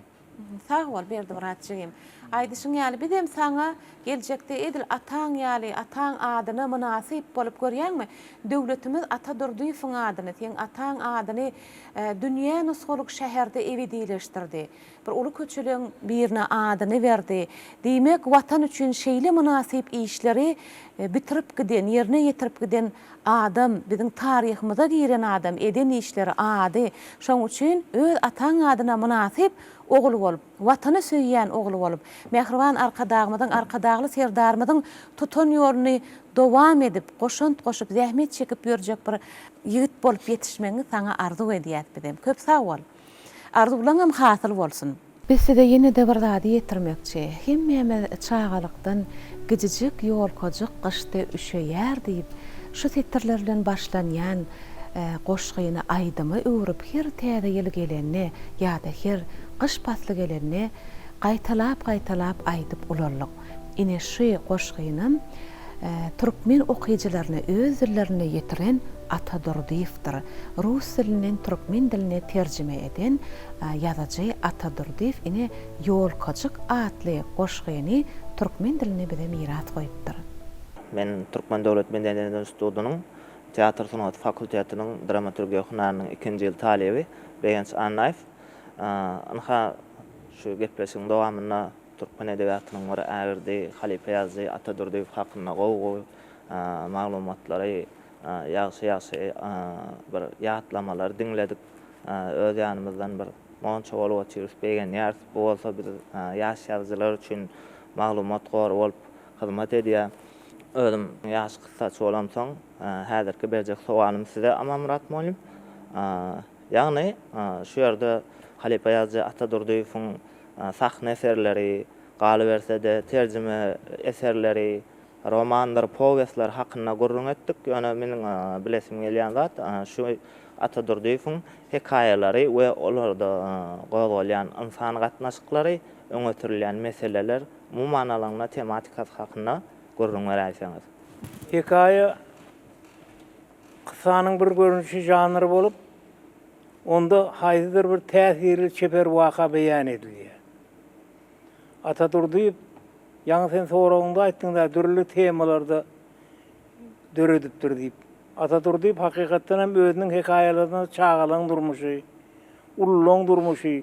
Sağ ol, berdi Muratçığım. Aýdyşyň ýaly bir dem saňa geljekde edil ataň ýaly ataň adyna münasip bolup görýärmi? Döwletimiz Ata Durduýewiň adyny, sen ataň adyny dünýä nusgalyk şäherde ebedileşdirdi. Bir uly köçüleň birine adyny berdi. Diýmek, watan üçin şeýle münasip işleri bitirip giden, ýerine ýetirip giden adam, biziň taryhymyza giren adam, eden işleri ady. Şoň üçin öz ataň adyna münasip oğul bolup, watany söýýän oğul bolup, mehriban arkadagymyň, arkadagly serdarymyň tutan ýolunu dowam edip, goşunt goşup, zähmet çekip ýörjek bir ýigit bolup ýetişmeňi saňa arzu edýär bidim. Köp sag bol. Arzuwlaňam hasyl bolsun. Biz size yine de bir zady ýetirmekçi. Hemme çağalykdan gijijik ýol kojak gyşda üşeýär diýip, şu setirlerden başlanýan goşgyny aýdymy öwrüp her täze ýyl gelenni ýa-da her gyş pasly gelenni gaýtalap aýdyp ularlyk. Ine şu goşgynym türkmen okyjylaryny öz dillerine ýetiren Ata Durduýewdir. Rus dilinden türkmen diline terjime eden ýazaçy Ata Durduýew ine ýol kojak atly goşgyny türkmen diline bize miras goýupdyr. Men Türkmen Döwlet Medeniýet Institutynyň Teatr Sanat Fakultetining dramaturgiýa hunarynyň 2-nji ýyl talebi Beýens Annaýew. Anha şu gepleşiň dowamyna Türkmen edebiýatynyň bir ägirdi Halipa Ýazy Ata Durduýew hakynda gowy maglumatlary ýaşy bir ýatlamalar diňledik. Öz ýanymyzdan bir monça bolup çyrpegen ýar bolsa bir ýaş ýazgylar üçin maglumat gowy bolup hyzmat edýär. Özüm ýaş kyssaçy bolamsoň, häzirki berjek sowalym size ama Murat molim. Ýagny şu ýerde Halipa Ýazy Ata Durduýewiň sahne eserleri, galy berse-de terjime eserleri, romanlar, powestler hakynda gurrun etdik. Ýöne meniň bilesim gelýän zat şu Ata Durduýewiň hekaýalary we olarda gozulýan insan gatnaşyklary, öňe meseleler, mumman alanyna tematikasy hakynda gurrun berýäňiz. Hekaye kısanyň bir görünüşi janry bolup, onda haýdyr bir täsirli çeper waka beýan edilýär. Ata Durduýew ýa-ni sen soragynda aýtdyňda dürli temalarda döredipdir diýip. Ata Durduýew hakykatdan hem özüniň hekaýalaryna çağalan durmuşy, ulluň durmuşy,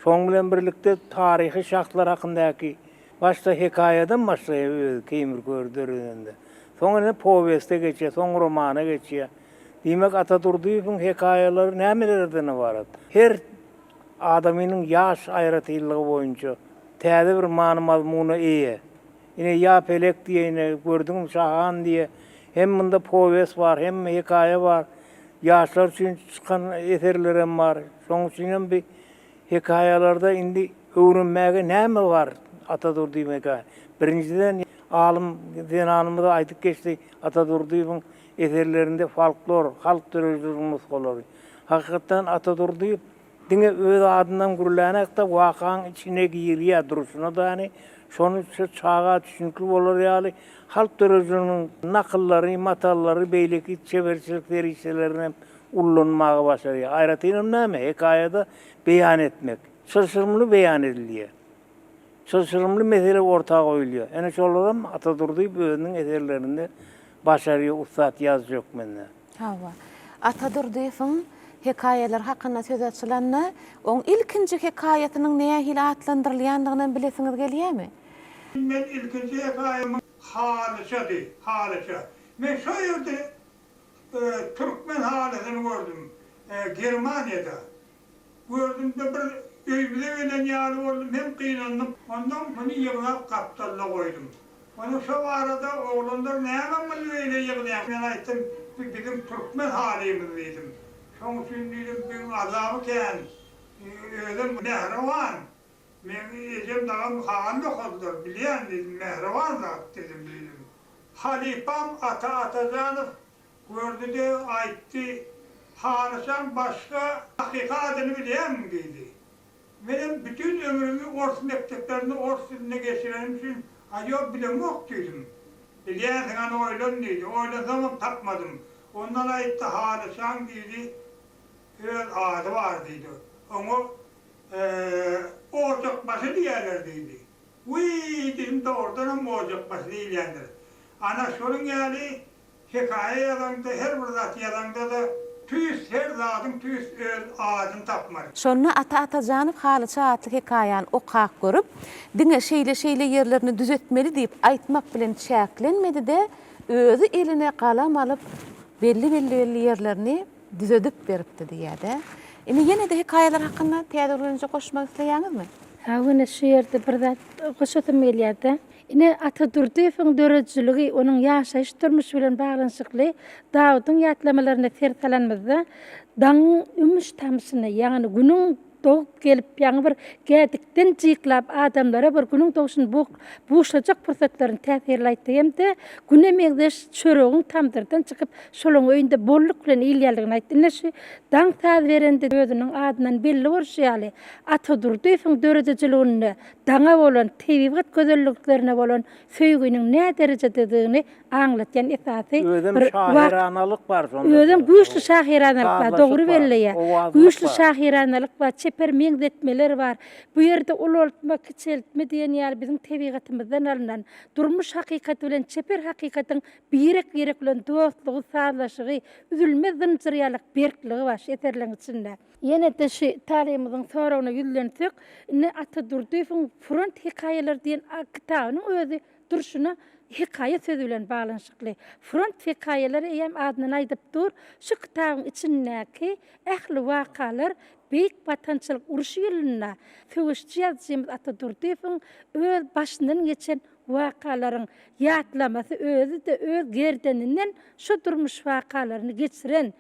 şoň bilen birlikde taryhy şahslar hakyndaky başta hekaýadan başlaýar Keýmir gördürende. Soňra poweste geçýär, soň romana geçýär. Diýmek Ata Durduýewiň hekaýalary nämelerden ibaret? Her adamynyň ýaş aýratylygy boýunça täze bir many mazmuny eýe. Ine ýa pelek diýene gördüň şahan diýe hem munda powest bar, hem hekaýa bar. Ýaşlar üçin çykan eserler hem bar. Şoň üçin bir hekaýalarda indi öwrenmäge näme bar? Ata Durduýew. Birinciden alym zenanymyza aýdyp geçdi. Ata Durduýewiň eserlerinde folklor, halk türüjümiz bolary. Hakykatdan Ata Durduýew diňe öz adyndan gurulýanakda wakaň içine girýär duruşuna da ýani şonu çağa düşünkli bolar ýaly halk türüjüniň nakyllary, matallary, beýleki çeberçilikleri işlerini ullanmaga başlaýar. Aýratynym näme? Hekaýada beýan etmek. Şaşırmly beýan edilýär. Şaşırmly mesele ortaga goýulýar. Ene şolaram Ata Durduýew özüniň eserlerinde başarýy ustat ýazjak mende. Hawa. Ata Durduýewiň hekaýeler hakynda söz açylanna, oň ilkinji hekaýatynyň näme hili atlandyrylýandygyny bilesiňiz gelýärmi? Men ilkinji hekaýem Haliçady, Haliça. Men şu ýerde Türkmen halatyny gördüm. Germaniýada. Gördüm de bir öýbüde bilen ýaly boldum, hem kynandym. Ondan muny ýyglap kapdalla goýdum. Onu şu arada oğlanlar näme bilen öýle ýyglaýar. Men aýtdym, bizim Türkmen halymy diýdim. Şoň üçin diýdim, bir azaby ken. Özüm mehrewan. Men ejem dagam handa hokdur, bilýän diýdim, mehrewan zat diýdim. Halipam Ata Atazanow gördü de aýtdy, Haliçan başga hakikatyny bilýärmi diýdi. Benim bütün ömrümü Ors mekteplerini Ors diline geçirenim için ayol bilemok dedim. Bilýärsiň any oýlan diýdi. Oýlasam tapmadım. Ondan aýtdy Haliçan diýdi. öz adı var deydi. Onu ocakbaşı diyorlar deydi. Dedim doğrudan ocakbaşı diyorlar. Ana şunun yani hikaye yazanda, her bir zat yazanda da tüys, her zatın tüys öz adını tapmar. Şonu ata Janıp halıça atlı hikayan okaq görüp, dine şeyle yerlerini düzetmeli deyip aytmak bilen çäklenmedi de özü eline kalam alıp belli yerlerini düzedip beripdi diýär. Yine de hikayeler hakkında teýärlenişe koşmak isleýäňizmi? Awına şu yerde bir zat goşatym gelýärdi. Ine Atatürk'ün dörejçiligi, onun yaşayış durmuş bilen bağlanşykly Dawud'un ýatlamalarına tertalanmazda daň ümüş tamsyny, ýagny günüň doğup gelip ýa bir gädikden jyklap adamlara bir günüň doğuşyny buşlajak pursatlaryny täsirleýdi hemde güne megdeş çöregiň tamdyrdan çykyp şolaň öýünde bolluk bilen ilýärligini aýtdy. Näşe daň täz berende özüniň adynyň belli bolşýaly Atatürk'ün dörejçiligini daňa bolan tebigat gözelliklerine bolan söýgüniň nä derejededigini aňlatýan esasy bir şahiranalyk bar şonda. Özüm güýçli şahiranalyk bar, dogry belli. Güýçli şahiranalyk bar, çeper meňzetmeler bar. Bu ýerde ulultma, kiçeltme diýen ýaly bizim tebigatymyzdan alynan durmuş hakykaty bilen çeper hakykatyň birek bilen dostlugy, sazlaşygy, üzülmez zynjyryalyk berkligi bar eserleň içinde. Yine de şu talimimizin soragyna ýüzlensek, ine Atatürk'ün front hikayeler diýen kitabynyň özü durşuna hikaye sözü bilen bağlanşykly. Front hikayeleri eýem adyny aýdyp dur, şu kitabyň içindäki ähli wakalar beýik batançylyk uruşy ýylynda söwüşçi ýazgymyz Atatürk'ün öz başyndan geçen wakalaryň ýatlamasy özü de öz gerdeninden şu durmuş wakalaryny geçiren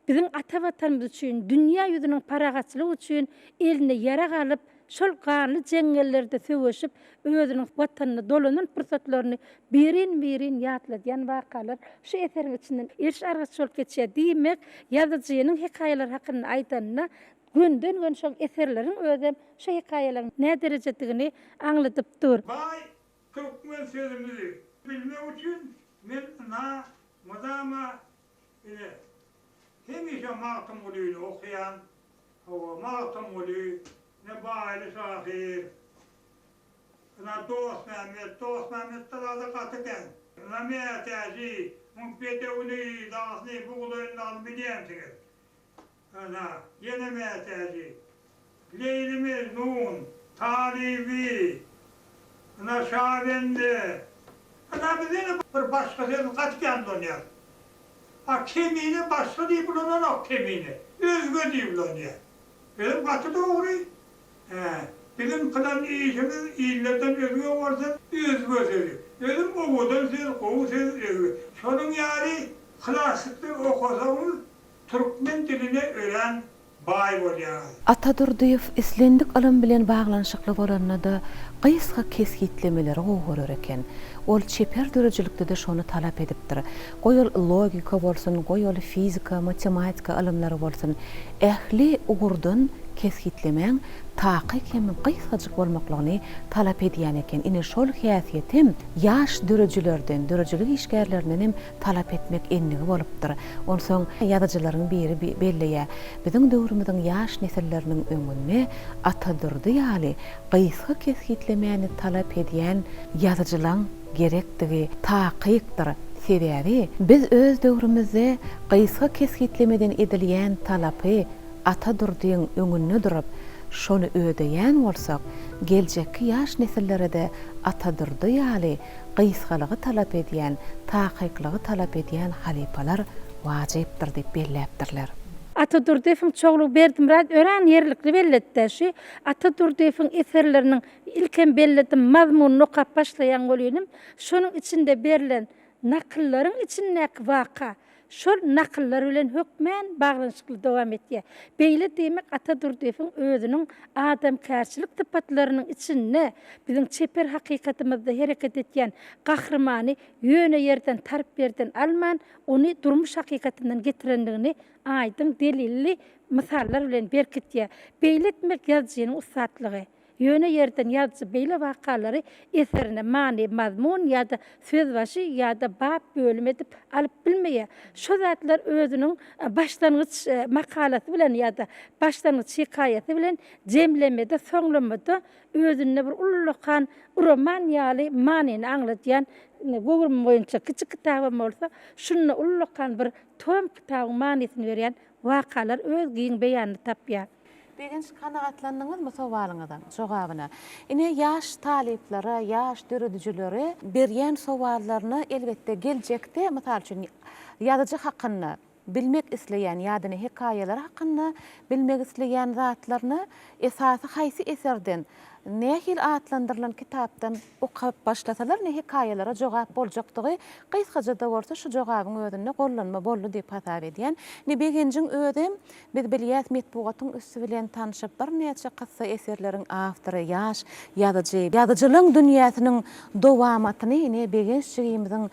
bizim ata vatanymyz üçin, dünýä ýüzüniň paragaçylygy üçin eline ýara galyp şol ganly jengellerde söwüşip özüniň watanyny dolanan pursatlaryny birin ýatladýan wakalar şu eseriň içinden iş argaç bolup geçýär diýmek ýazyjynyň hikayeler hakyny aýtanyna günden gün şol eserleriň özüm şu hikayelerin ne derejedigini aňlatyp dur. Bay Türkmen sözümüzü bilmek için men mudama hemişe Mahtım Uly'ni okuyan, Mahtım Uly, ne Bahri Şahir, Dost Mehmet da katıken, Mehmet Əzi, Muhbete Uly, dağısını buğularından biliyemsiniz. Yine Mehmet Əzi, Leyli Mecnun, Talibi, Şavendi, bizden bir başka sözü katıken dönüyor. Kemiğine başka deyip bulunan o kemiğine. Özgü deyip bulunan. Benim katı doğru. Bizim kılan işimiz iyilerden özgü olursa özgü sözü. Benim oğudan söz, kovu söz özgü. Şunun yani klasıklı okusamız Türkmen diline ölen bay bolýar. Atatürk'ün islendik alym bilen baglanşykly bolanyna da gysga kesgitlemeleri gowur eken. Ol çeper dörejilikde de şonu talap edipdir. Goýol logika bolsun, goýol fizika, matematika alymlary bolsun, ähli ugurdan kesgitlemeň takyk hem gysgaçyk bolmaklygyny talap edýän eken. Ine şol häsiýetim ýaş dörejilerden, dörejilik işgärlerinden hem talap etmek ennigi bolupdyr. Onsoň ýazyjylaryň biri belliýär. Biziň döwrümizden ýaş nesilleriniň öňünde Atatürk'ü ýaly gysga kesgitlemäni talap edýän ýazyjylaryň gerektigi takykdyr. Sebäbi biz öz döwrümizde gysga kesgitlemeden edilýän talapy Atatürk'ün öňünde durup şonu ödeýän bolsak, geljekki ýaş nesillere de Atatürk'ü ýaly gysgalygy talap edýän, takyklygy talap edýän halipalar wajypdyr diýip belläpdirler. Atatürk'ün çoğuluk berdim rad ören yerlikli belletdi. Atatürk'ün eserlerinin ilken belledim mazmununu okap başlayan bolýanym. Şonun içinde berilen nakyllaryň içindäki waka şol nakyllar bilen hökmen baglanşykly dowam etýär. Beýle demek Atatürk'ün özüniň adamkärçilik typatlarynyň içinde bizim çeper hakykatymyzda hereket etýän gahrymany ýöne ýerden tarp berden alman, ony durmuş hakykatynyň getirendigini aýdym delilli misallar bilen berkitýär. Beýle etmek ýazyjynyň usatlygy. Yöne yerden yazıcı beyle vakaları eserine mani, mazmun ya da söz başı ya da bab bölüm edip alıp bilmeye. Şu zatlar özünün başlangıç makalası bilen ya da başlangıç hikayeti bilen cemlemede, sonlamada özünne bir ululukan roman yali manini anlatayan Google boyunca küçük kitabım olsa şununla ululukan bir tom kitabın manisini veren vakalar öz giyin beyanını tapya. Begenç kanagatlandınız mı sowalyňyzdan jogabyna? Ine yaş taliplere, yaş dörüdüjülere berýän sowallaryny elbetde geljekde mysal üçin ýazyjy hakkynda bilmek isleýän ýadyny hikayeler hakkynda bilmek isleýän zatlaryny esasy haýsy eserden nähil atlandyrılan kitapdan okup başlasalar ne hikayelere jogap boljakdygy gysgaja da bolsa şu jogabyň özüne gollanma boldy diýip hasap edýän. Ne begenjiň özüm biz bilýäs metbugatyň üstü bilen tanışyp bir näçe kıssa eserleriň awtory ýaş ýazyjylyň dünýäsiniň dowamatyny ne begençligimiziň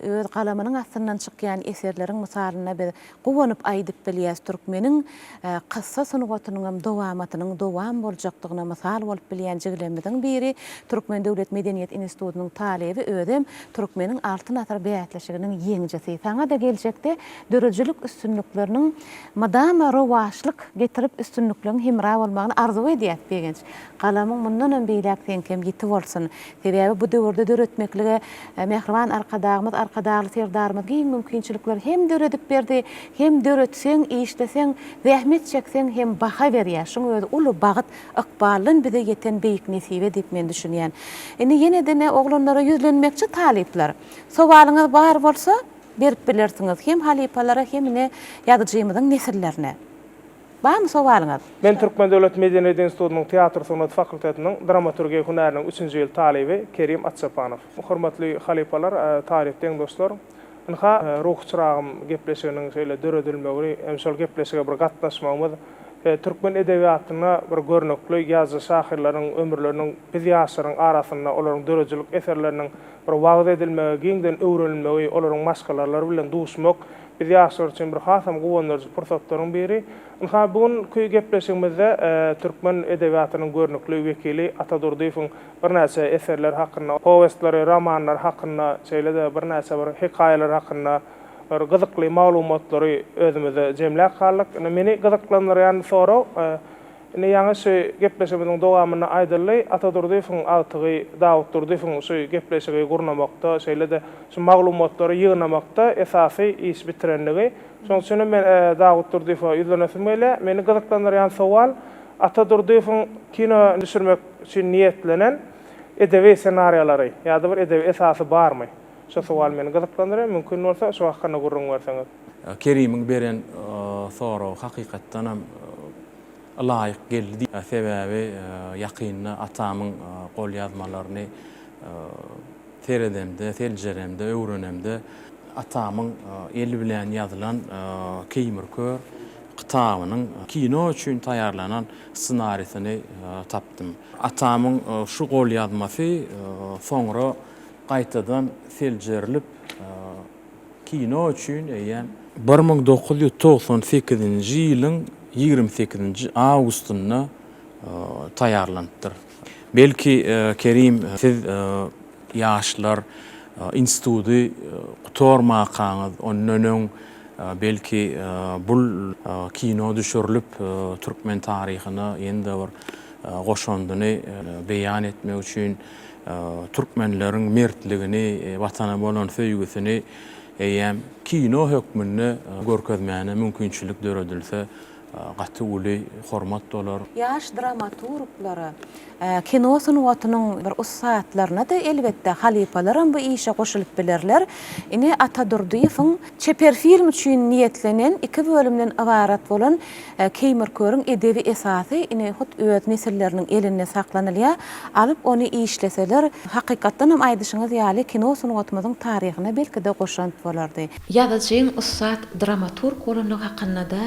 öz galamynyň astyndan çykýan eserleriň misalyna biz gowanyp aýdyp bilýäs. Türkmeniň kıssa sunugatynyň dowamatynyň dowam boljakdygyna misal bolup jiglemizin biri Türkmen Döwlet Medeniýet Institutynyň talebi özüm Türkmeniň altyn asr beýatlaşygynyň ýeňjisi. Saňa da geljekde dörejlik üstünlükleriniň madama rowaşlyk getirip üstünlüklerini himra bolmagyny arzu edýär begenç. Galamyň mundan beýlek tenkem ýetip bolsun. Sebäbi bu döwürde döretmeklige mehriban arkadaýymyz serdarymyz giň mümkinçilikler hem döredip berdi, hem döretseň, işleseň, zähmet çekseň hem baha berýär. Şoň özi uly bagyt ykbalyň bize ýeten beýik nesibe diýip men düşünýän. Indi ýene de oglanlara ýüzlenmekçi talipler. Sowalyňyz bar bolsa berip bilersiňiz hem halipalara hem ne ýazyjymyzyň nesillerine. Barmy sowalyňyz? Men Türkmen Döwlet Medeniýet Institutynyň teatr sanat fakultetining dramaturgiýa hunarynyň 3-nji ýyl talibi Kerim Atçapanow. Hormatly halipalar, tarihden dostlar. Inha ruh çyragym gepleşiginiň şeýle döredilmegi, emsal gepleşige bir gatnaşmamyz Türkmen edebiýatyna bir görnekli ýazgy şahyrlaryň ömürleriniň biz ýaşaryň arasynda olaryň dörejilik eserleriniň bir wagt edilmegi, giňden öwrenilmegi, olaryň maskalarlary bilen duşmak biz ýaşar üçin bir hasam gowanyjy pursatlaryň biri. Inha bugun köý gepleşigimizde Türkmen edebiýatynyň görnekli wekili Ata Durdyýewiň bir näçe eserler hakynda, powestlary, romanlar hakynda, şeýle-de bir näçe bir hikaýeler hakynda bir gyzykly maglumatlary özümizde jemläp galyk. Meni gyzyklandyrýan soraw ine ýaňy gepleşigimiziň dowamyny aýdyrly Ata Durdyýewiň atygy Dawud Durdyýewiň şu gepleşigi gurnamakda, şeýle-de şu maglumatlary ýygnamakda esasy iş bitirenligi. Şoň üçin men Dawud Durdyýewiň ýüzlenesem bile meni gyzyklandyrýan sowal Ata Durdyýewiň kino düşürmek üçin niýetlenen edebi senariýalary ýa-da bir edebi esasy barmy? Şu sowal meni gyzyklandyrýar, mümkin bolsa şu hakynda gurrun berseňiz. Kerimiň beren soraw hakykatdan hem laýyk geldi. Sebäbi ýakynda atamyň gol ýazmalaryny seredemde, seljeremde, öwrenemde atamyň eli bilen ýazylan Keýmirkör kitabynyň kino üçin taýarlanan ssenariýasyny tapdym. Atamyň şu gol ýazmasy soňra gaýtadan seljerilip kino üçin eýen 1998-nji ýylyň 28-nji awgustunda taýarlandyr. Belki Kerim siz ýaşlar instituty gutormakaňyz onnoň belki bul kino düşürilip Türkmen taryhyna ýene-de bir goşandyny beýan etmek üçin Türkmenleriň mertligini, watana bolan söýgüsini eýem kino hökmünde görkezmäne mümkinçilik döredilse gaty uly hormat dolar. Yaş dramaturglara kino sunuwatynyň bir ustaatlaryna da elbetde halipalar bu işe goşulyp bilerler. Ine Ata Durdyýewiň çeper film üçin niýetlenen 2 bölümden ibarat bolan Keýmirkörüň edebi esasy ine hut öz nesilleriniň elinde saklanylýar. Alyp ony işleseler hakykatdan hem aýdyşyňyz ýaly kino sunuwatymyzyň taryhyna belki de goşanp bolardy. Ýazyjyň ustaat dramaturg bolanlygy hakynda da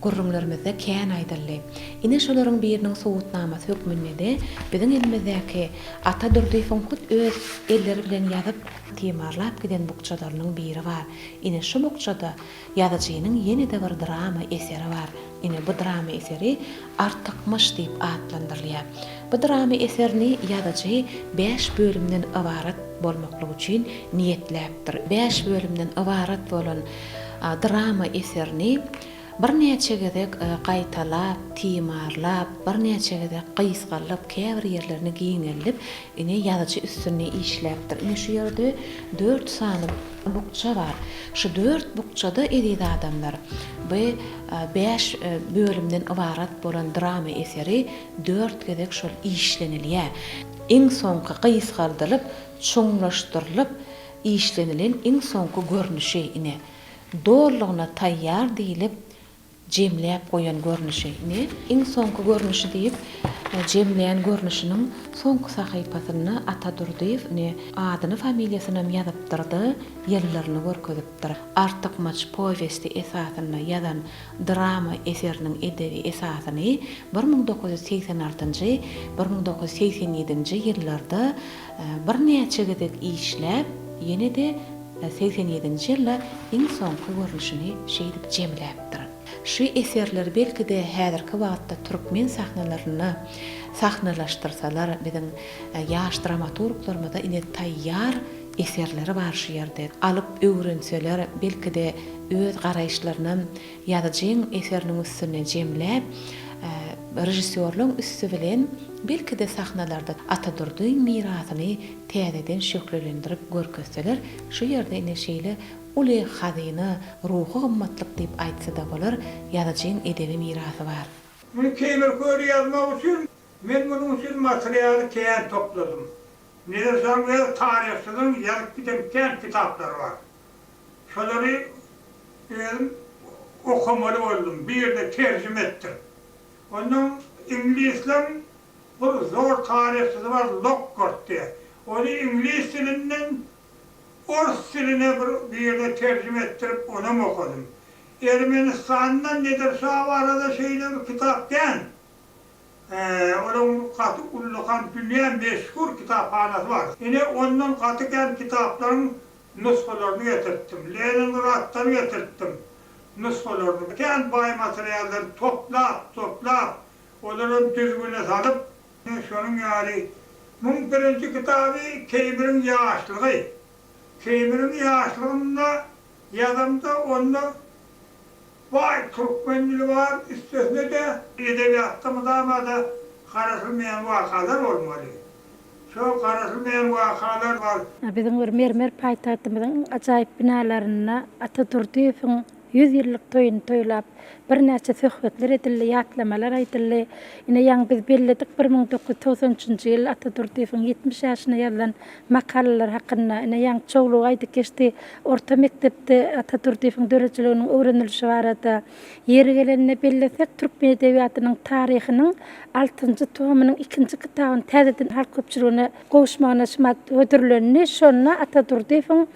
gurrunlarymyzda kän aýdyrly. Ine şolaryň biriniň sowutnamasy hökmünde de biziň elimizdäki Ata Durdyýewiň hut öz elleri bilen ýazyp temarlap giden bukçalarynyň biri bar. Ine şu bukçada ýazyjynyň ýene-de bir drama eseri bar. ine bu drama eseri Artıkmış diýip adlandyrylýar. Bu drama eserini ýazyjy 5 bölümden ibarat bolmaklygy üçin niýetläpdir. 5 bölümden ibarat bolan drama eserini bir neçe gezek gaýtalap, timarlap, bir neçe gezek gysgalyp, käbir ýerlerini giňelip, ine ýazyjy üstüne işläpdir. Ine şu ýerde 4 sany bukça bar. Şu 4 bukçada edýän adamlar bu 5 bölümden ibarat bolan drama eseri 4 gezek şol işlenilýär. Iň soňky gysgaldylyp, çoňlaşdyrylyp işlenilen iň soňky görnüşi ine dollygyna taýýar diýilip jemläp goýan görnüşi ine iň soňky görnüşi diýip jemleýän görnüşiniň soňky sahypasyny Atadurdiýew ne adyny familiýasyny ýazypdyrdy, ýerlerini görkezipdir. Artykmaç powesti esasyny ýazan drama eseriniň edebi esasyny 1986-njy 1987-nji ýyllarda bir neçe gezek işläp, ýene-de 87-nji ýylda iň soňky görnüşini şeýdip jemläpdir. Şu eserler belki de häzirki wagtda türkmen sahnalaryny sahnalaşdyrsalar, biziň ýaş dramaturglarymyzda ine taýýar eserleri bar şu ýerde. Alyp öwrenseler, belki de öz garaýşlaryny ýazyjyň eseriniň üstüne jemläp, rejissörlüň üstü bilen belki de sahnalarda Atadurdyň mirasyny täzeden şöklendirip görkezseler, şu ýerde ine şeýle uly hazyny, ruhy gymmatlyk diýip aýtsa da bolar, ýazyjyň edebi mirasy bar. Bunu Kemer Köri ýazmak üçin men munyň üçin materialy kän topladym. Nereden ve tarihçilerin ýazyp giden kitaplar var. Şolary okumaly boldum, bir ýerde terjime etdim. Onun İngilizler bir zor tarihçisi var, Lockhart diye. Onu İngiliz dilinden Ors diline bir ýerde terjime ettirip onu okudum. Ermenistan'dan nedir şu arada şeyle bir kitap gen. Onun katı ullukan dünya meşhur kitaphanası var. Yine onun katı gen kitapların nüshalarını getirttim. Leningrad'dan getirttim nüshalarını. Gen bay materyalleri toplap onların düzgüne salıp şunun yani bunun birinci kitabı Kemir'in yaşlığı. Kemir'in yaşlığında yazımda onda vay Türkmenli var, üstesine de edebiyatta mıdamada karışılmayan vakalar olmalı. Çok karışılmayan vakalar var. Bizim bir mermer paytahtımızın acayip binalarına Atadurdiýewiň 100 ýyllyk toýuny toýlap, bir näçe söhbetler edildi, ýatlamalar aýdyldy. Ine ýaňy biz belledik 1993-nji ýyl Atadurdiýewiň 70 ýaşyna ýazylan makalalar hakynda ine ýaňy çoğlugy aýdyp geçdi. Orta mekdepde Atadurdiýewiň döreçiliginiň öwrenilişi barada ýeri gelenine bellesek türkmen edebiýatynyň taryhynyň 6-njy tomynyň 2-nji kitabyny täzeden halk köpçüligine gowuşmagyna şemat ödürlenini şonna Atadurdiýewiň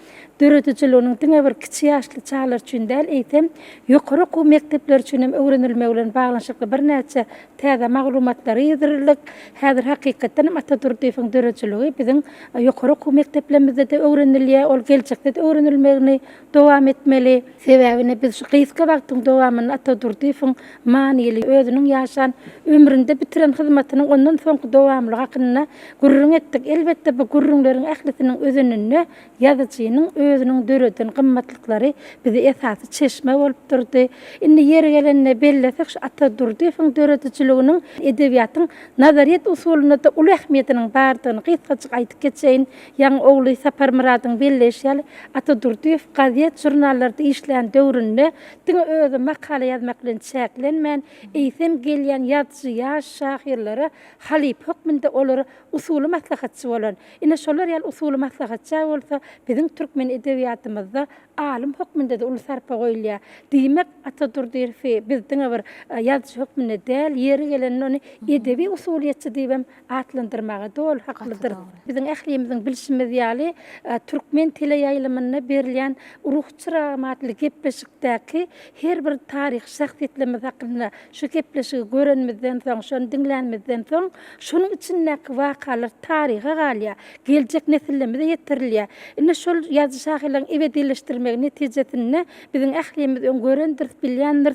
döretçiliginiň diňe bir kiçi ýaşly çağlar üçin däl eýtem, ýokary okuw mekdepleri üçin hem öwrenilmegi bilen baglanşykly bir näçe täze maglumatlary ýetirildik. Häzir hakykatdan Atadurdiýewiň döretçiligi biziň ýokary okuw mekteplerimizde de öwrenilýär, ol geljekde de öwrenilmegini dowam etmeli. Sebäbini biz şu gyska wagtyň dowamyny Atadurdiýewiň manyly özüniň ýaşan ömründe bitiren hyzmatynyň ondan soňky dowamlygy hakynda gurrun etdik. Elbetde bu gurrunlaryň ählisiniň özününde ýazyjynyň özüniň döretden gymmatlyklary bizi esasy çeşme bolup durdy. Indi ýeri gelenine bellesek şu Atadurdiýewiň döretçiliginiň edebiýatyň nazariýet usulyna da uly ähmiýetiniň bardygyny gysgaçyk aýdyp geçeýin. Ýaňy ogly Sapar Muradyň belleşýäli Atadurdiýew gaziýet jurnallarda işleýän döwründe diňe özü makala ýazmak bilen çäklenmän, eýsem gelýän ýazgy ýaş şahirlere halip hökmünde olary usuly maslahatçy bolan. Ine şolar ýaly usuly maslahatçy bolsa biziň türkmen edebiýatymyzda alim hökmünde de uly sarpa goýulýar. Diýmek Atadurdiýew bizdiň bir ýazgy hökmünde däl, ýeri gelende onu edebi usuliýetçi diýip atlandyrmagy dol haklydyr. Biziň ählimiziň bilişimiz ýaly türkmen tili ýaýlymyna berilýän urugçyramatly gepleşikdäki her bir taryh şahsiýetlerimiz hakynda şu gepleşigi görenmizden soň, şonu dinlänmizden soň, şonuň içindäki wakalar taryha galýar, geljek nesillerimize ýetirilýär. Ine şol ýazy şahylaryň ebedileşdirmek netijesinde biziň ählimiz öňgerendir, bilýändir.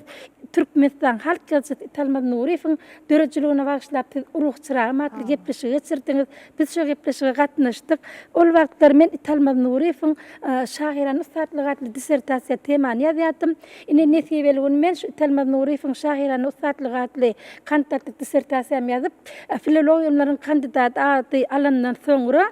Türkmenistan halk ýazgysy Talmaz Nuriýewiň döreçiligine bagşlap uruq çyragy matly gepleşigi geçirdiňiz. Biz şu gepleşige gatnaşdyk. Ol wagtlar men Talmaz Nuriýewiň şahyryň ustadlygy atly dissertasiýa temany ýazýardym. Ine nesibelgün men şu Talmaz Nuriýewiň şahyryň ustadlygy atly kandidatlyk dissertasiýamy ýazyp, filologiýalaryň kandidat ady alandan soňra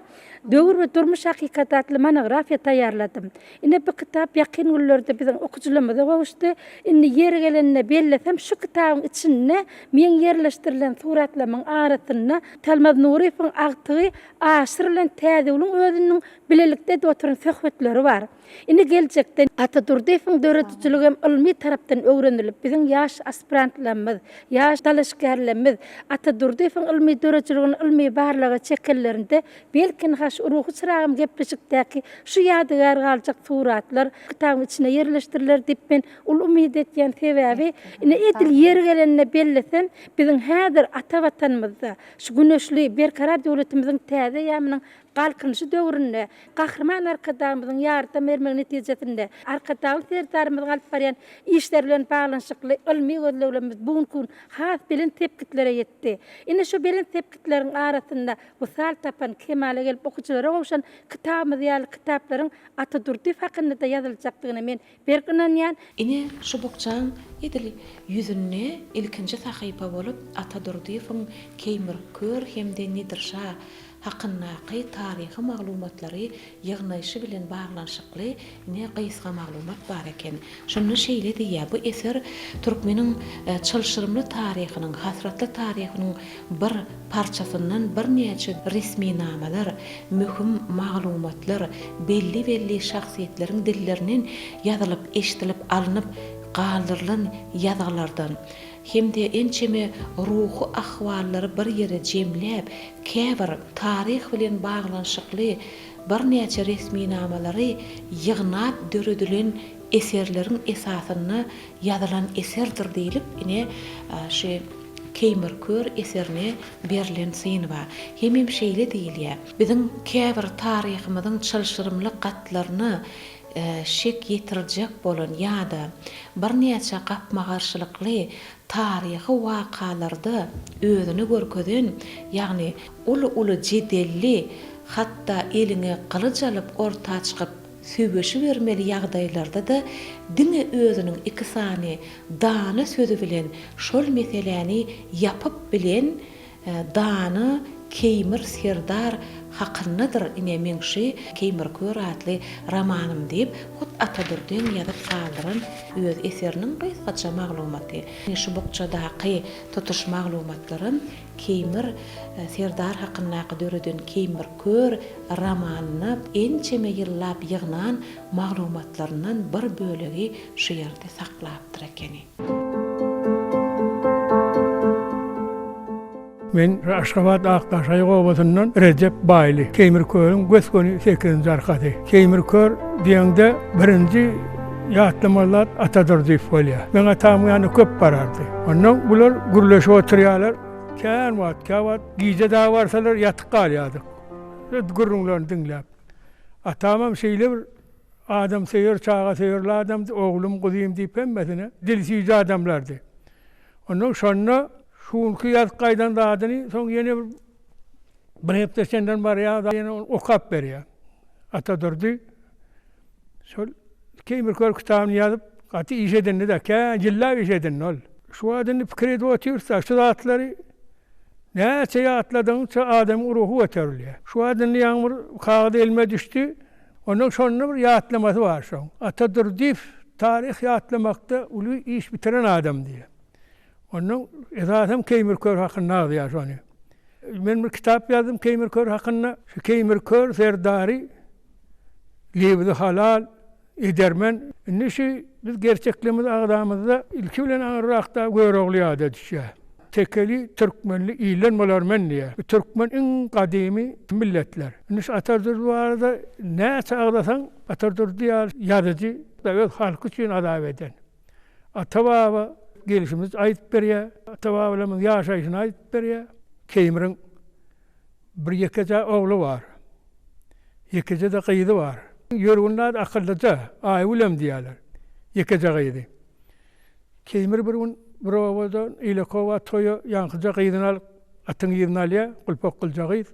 döwür we durmuş hakykaty atly monografiýa taýýarladym. Ine bu kitap ýakyn günlerde biziň okuwçylarymyza gowuşdy. Indi ýeri gelende bellesem şu kitabyň içinde men ýerleşdirilen suratlaryň arasyna Talmaz Nuriýewiň agtygy aşyrylan täzewliň özüniň bilelikde oturan söhbetleri bar. Indi geljekde Atadurdiýewiň döretçiligi ilmi tarapdan öwrenilip biziň ýaş aspirantlarymyz, ýaş dalaşgarlarymyz Atadurdiýewiň ilmi döretçiliginiň ilmi barlygy çekellerinde belkin haş uruğu çyragym gepleşikdäki şu ýadygar galjak suratlar kitabyň içine ýerleşdiriler diýip men ul umyt etýän sebäbi ine edil ýeri gelende bellesem biziň häzir ata watanymyzda şu güneşli berkarar döwletimiziň täze ýamynyň galkynşy döwründe gahrman arkadaşymyzyň ýardam bermegi netijesinde arkadaşly serdarymyz galyp barýan işler bilen baglanyşykly ilmi gözleglerimiz bugun has bilen tepkitlere ýetdi. Ine şu bilen tepkitleriň arasynda bu sal tapan kemale gelip okuwçylara gowşan kitabymyz ýaly kitaplaryň Atadurdiýew hakynda ýazyljakdygyny men berkinanýan. Ine şu bokçaň edil ýüzüne ilkinji sahypa bolup Atadurdiýewiň Keýmir Kör hemde Nidirşa haqqyndaky taryhy maglumatlary ýygnaýşy bilen baglanyşykly ne gysga maglumat bar eken. Şonu şeýle diýär, bu eser türkmeniň çylşyrymly taryhynyň, hasratly taryhynyň bir parçasyndan bir näçe resmi namalar, möhüm maglumatlar, belli şahsiýetleriň dillerinden ýazylyp, eşitilip, alınıp galdyrylan ýazgylardan hemde ençeme ruhu ahwallary bir ýere jemläp, käbir taryh bilen baglanyşykly bir näçe resmi namalary ýygnap döredilen eserleriň esasyny ýazylan eserdir diýilip ine şu Keýmir Kör eserine berilen syny bar. Hemem şeýle diýilýär. Biziň käbir taryhymyzyň çylşyrymly gatlaryny şek ýetirijek bolan ýa-da bir näçe gapmagarçylykly taryhy wakalarda özüni görkezen, ýagny uly jedelli, hatda eline kılıç alyp orta çykyp söýbeşi bermeli ýagdaýlarda da diňe özüniň iki sany dany sözü bilen şol meseleni ýapyp bilen dany Keýmir Serdar hakyndadyr. Ine meňşi Keýmir Kör adly romanym diýip hut Atadurdiýeň ýazyp saldyran öz eseriniň gysgaça maglumaty. Şu bokçadaky tutuş maglumatlarym Keýmir Serdar hakyndaky döreden Keýmir Kör romanyny ençeme ýyllap ýygnan maglumatlarynyň bir bölegi şu ýerde saklapdyr ekeni. Men Aşgabat Aktaşay Gowasyndan Recep Bayly, Keýmir Körüň göskoni 8-nji arkaty. Keýmir Kör diýende birinji ýatlamalar Atadurdiýew bolýar. Men atam ýany köp barardy. Ondan bular gürleşip oturýarlar. Kawat gize da barsalar ýatyp galýardyk. Gürrüňlerini diňläp. Atamam şeýle bir adam seýer, çağa seýerli adam, oglum gyzym diýip hemmesine dilsiz adamlardy. Ondan şonna şunky ýazgaýdan dadyny soň ýene bir hepde senden bar ýa da ýene okap berýär. Atadurdy şol Keýmir Kör kitabyny ýazyp gaty iş edenni de jillap iş edenni ol. Şu adyny pikir edip otursa şu zatlary näçe ýatladyňça adamyň ruhu öterilýär. Şu adyny ýaňmyr kagada elme düşdi. Onuň şonu bir ýatlamasy bar şoň. Atadurdiýew taryh ýatlamakda uly iş bitiren adam diýär. Onun esasım Keýmir Kör hakynda ýazýar şonu. Men bir kitap ýazdym Keýmir Kör hakynda. Şu Keýmir Kör Serdary Lewdi halal edermen. Nişi biz gerçekligimiz agdamyzda ilki bilen aňyrrakda görogly ýada düşýär. Tekeli türkmenli iýlenmeler men diýär. Türkmen iň gadymy milletler. Niş Atadurdy barada näçe agdasaň Atadurdy ýazyjy da öz halky üçin adab eden. Atababa gelişimiz aýdyp berýär. Atababalarymyň ýaşaýyşyny aýdyp berýär. Keýmiriň bir ýekece ogly bar. Ýekece de gyzy bar. Yörgünler akıllıca, ay ulem diyorlar. Yekecağıydı. Keymir bir gün Brovadan İlekova toyu yankıca kıydın al, atın yedin al ya, kulpok kılcağıydı.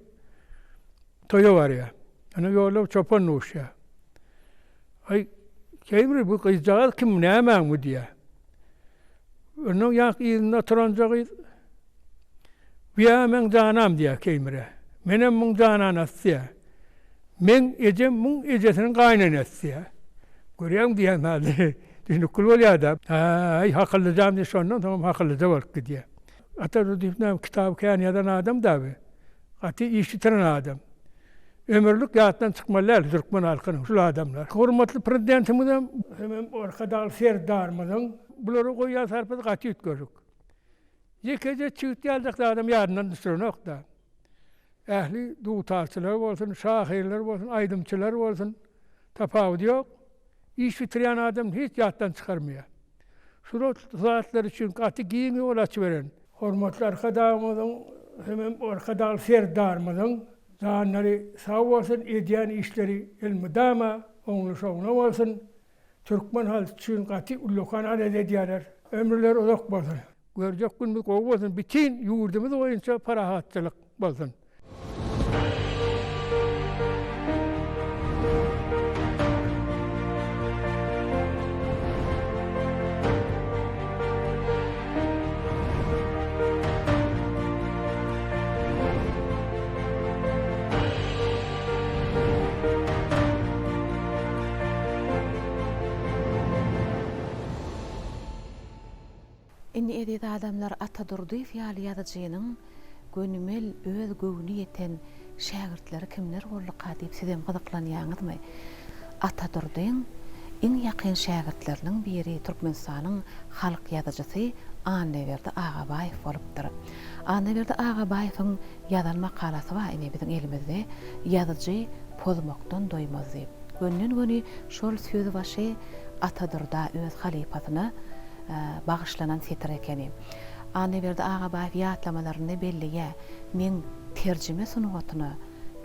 Toyu var ya. Yani yolu çopan nuş ya. Ay, Keymir bu kıycağı kim ne hemen mi diye. Onun yank yedin oturacağıydı. Biya men canam diye Keymir'e. Menem mun canan asya. Men ecem mun ejesinin kaynanası ya. Görüyorum diye hadi. Şimdi kul ya da. Ay hakıllıcam diye sonra tamam hakıllıca var ki diye. Ata dipnam kitap kaniyadan adam da be. Ati işitiren adam. Ömürlük yattan çıkmalar Türkmen halkının şu adamlar. Hürmetli prezidentimizden hemen arkadaşlar serdarımızın bunları koyuya sarpıp kaçıt görük. Yekece çıktı geldik adam yarından düşürün da. Ehli dutarçılar olsun, şahirler olsun, aydımçılar olsun. Tafavut yok. İş bitiren adam hiç yattan çıkarmıyor. Şunu zatlar için katı giyini olaç veren. Hürmetli arkadaşımızın hemen arkadaşlar serdarımızın canları sağ olsun, ediyen işleri ilmidama, onlu şovuna olsun. Türkmen halkı için katı ullukan adet ediyorlar. Ömürleri uzak olsun. Görecek gün bir kov olsun, bütün yurdumuz oyunca parahatçılık olsun. Inni ededi adamlar Atadurdy fiyaliyadajynyň gönümel öz göwüni ýeten şägirtleri kimler bolýar diýip sizem gyzyklanýaňyzmy? Atadurdyň iň ýakyn şägirtleriniň biri Türkmenistanyň halk ýazyjysy Anneberdi Agabaýew bolupdyr. Anneberdi Agabaýewiň ýazan makalasy bar ine biziň elimizde ýazyjy pozmakdan doýmaz diýip. Gönnün göni şol sözi başy Atadurda öz halipasyna bağışlanan setir ekeni. Anneberdi Agabaýew ýatlamalarynda belliýä. Men terjime sunugatyny,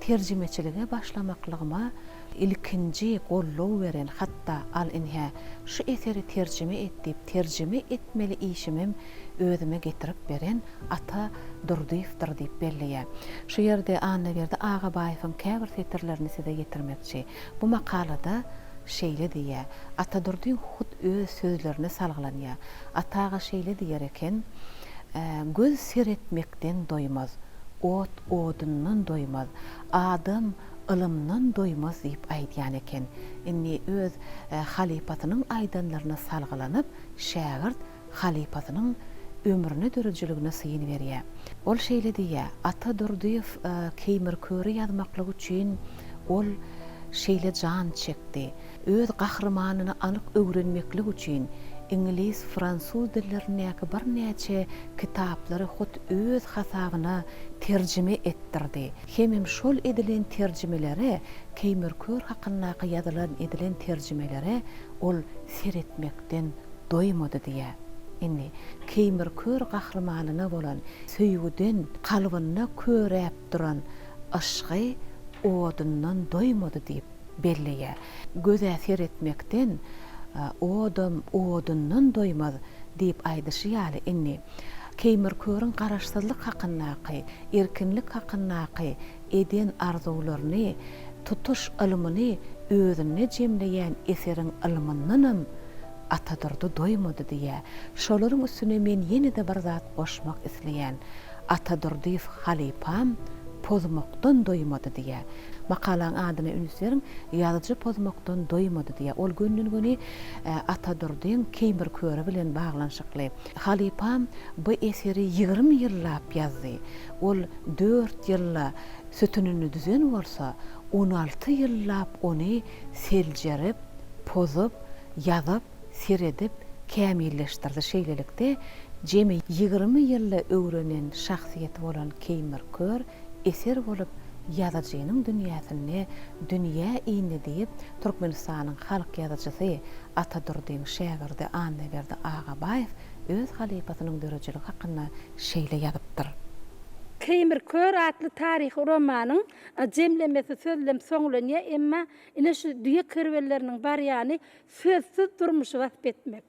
terjimeçilige başlamaklygyma ilkinji gollaw beren, hatda al inha şu eseri terjime etdip, terjime etmeli işimim özüme getirip beren Atadurdyewdir diýip belliýä. Şu ýerde Anneberdi Agabaýewiň käbir setirlerini size getirmekçi. Bu makalada şeýle diýär. Atadurdyň hut öz sözlerini salgylanya. Ataga şeýle diýer eken, göz seretmekden doýmaz, ot odundan doýmaz, adam ılımdan doýmaz diýip aýdýan eken. Inni öz halipatynyň aýdanlaryna salgylanyp, şägirt halipatynyň ömrüne dörüjüligine syýyn berýär. Ol şeýle diýär, Atadurdyw Keýmir köri ýazmaklygy üçin ol şeýle jan çekdi. Öz gahrymanyny anyk öwrenmeklik üçin İngiliz, Fransuz dillerindäki bir näçe kitaplary hut öz hasabyna terjime etdirdi. Hemem şol edilen terjimelere, Keýmir kör hakyndaky ýazylan edilen terjimelere ol seretmekden doýmady diýär. Inni Keýmir kör gahrymanyna bolan söýgüden kalbyna köräp duran aşky odundan doýmady diýip belliýär. Göze seretmekden odundan doýmaz diýip aýdyşýaly inni. Keýmir körüň garaşsyzlyk hakyndaky, erkinlik hakyndaky eden arzularyny, tutuş ilmini özüne jemleýän eseriň ilmyndanam Atadurdy doýmady diýär. Şolaryň üstüne men ýene-de bir zat goşmak isleýän. Atadurdy halipam pozmakdan doýmady diýär. Makalaň adyny ünseriň ýazyjy pozmakdan doýmady diýär. Ol gönnün göni Atadurdyň Keýmir köri bilen baglanşykly. Halipam bu eseri 20 ýyllap ýazdy. Ol 4 ýylla sütününi düzen bolsa, 16 ýyllap ony seljerip, pozup, ýazyp, seredip, kämilleşdirdi. Şeýlelikde jemi 20 ýylla öwrenen şahsiýeti bolan Keýmir kör eser bolup ýazyjynyň dünýäsini dünýä iýni diýip Türkmenistanyň halk ýazyjysy Atadurdyň şägirdi Anneberdi Agabaýew öz halipasynyň dörejiligi hakynda şeýle ýazypdyr. Keymir Kör adlı tarih romanın cemlemesi sözlem soňlanýa, emma ine şu düýe kerwelleriniň barýany sözsüz durmuşy wasp etmek.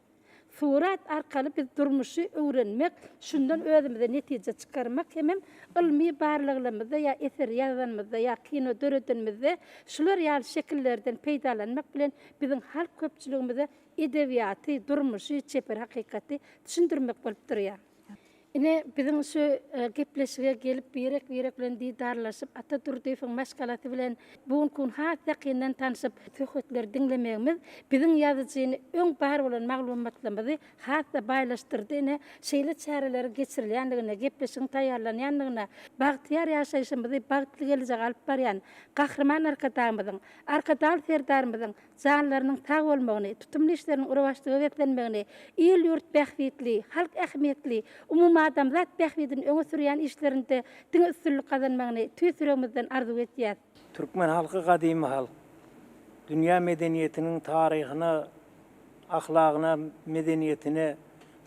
Surat arkaly biz durmuşy öwrenmek, şundan özümizde netije çykarmak hemem ilmi barlyglarymyzda ya eser ýazanmyzda ya kino döredenmizde şular ýaly şekillerden peýdalanmak bilen biziň halk köpçüligimizde edebiýaty, durmuşy, çeper hakykati düşündirmek bolup durýar. Ine bizim şu gepleşige gelip birek bilen diýdarlaşyp Atatürk'ün maşgalaty bilen bugun kun haýatynyň tanışyp söhbetler dinlemegimiz bizim ýazyjyny öň bar bolan maglumatlarymyzy hatda baýlaşdyrdy. Ine şeýle çäreleri geçirilýändigine, gepleşigiň taýýarlanýandygyna, bagtyar ýaşaýşymyzy bagtly geljek alyp barýan gahrman arkadaşlar serdarymyzyň janlarynyň tag bolmagyny, tutumly işleriň urawaşdygy wetlenmegini, il ýurt bähwitli, halk ähmiýetli, adamzat bähwidin öňe sürýän işlerinde diňe üstünlik kazanmagyny tüýsüregimizden arzu etýär. Türkmen halky gadymy halk. Dünýä medeniýetiniň taryhyna, ahlagyna, medeniýetine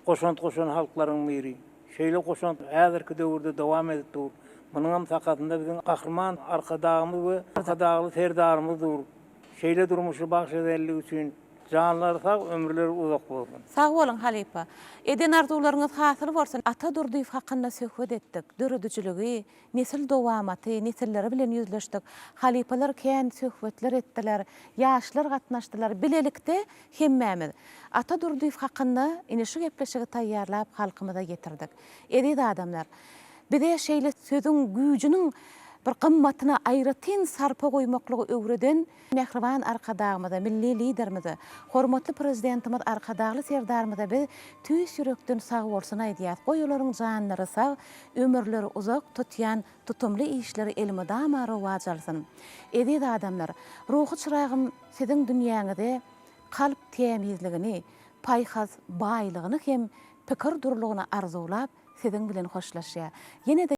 goşant halklaryň biri. Şeýle goşant häzirki döwürde dowam edip dur. Munyň hem sakatynda biziň gahrman arkadagymyz we arkadagly serdarymyz dur. Şeýle durmuşy bagşadellik üçin canlar sağ, ömürleri uzak bolsun. Sağ bolun Halipa. Eden arzuwlaryňyz hasyl bolsun. Ata Durduýew hakynda söhbet etdik. Döredüçiligi, nesil dowamaty, nesilleri bilen ýüzleşdik. Halipalar kän söhbetler etdiler, ýaşlar gatnaşdylar. Bilelikde hemmämiz Ata Durduýew hakynda ine şu gepleşigi taýýarlap halkymyza getirdik. Edid adamlar, bide şeýle sözüň güýjüniň bir qymmatyna aýratyn sarpa goýmaklygy öwreden mehriban arkadagymyza, milli liderimize, hormatly prezidentimiz arkadagly serdarymyza biz tüýs ýürekden sag bolsun aýdýar. Goýularyň janlary sag, ömürleri uzak tutýan tutumly işleri elime damary wajalsyn. Edid adamlar, ruhy çyragym siziň dünýäňizde kalp temizligini, paýhaz baýlygyny hem pikir durlugyny arzulap siziň bilen hoşlaşýar. Ýene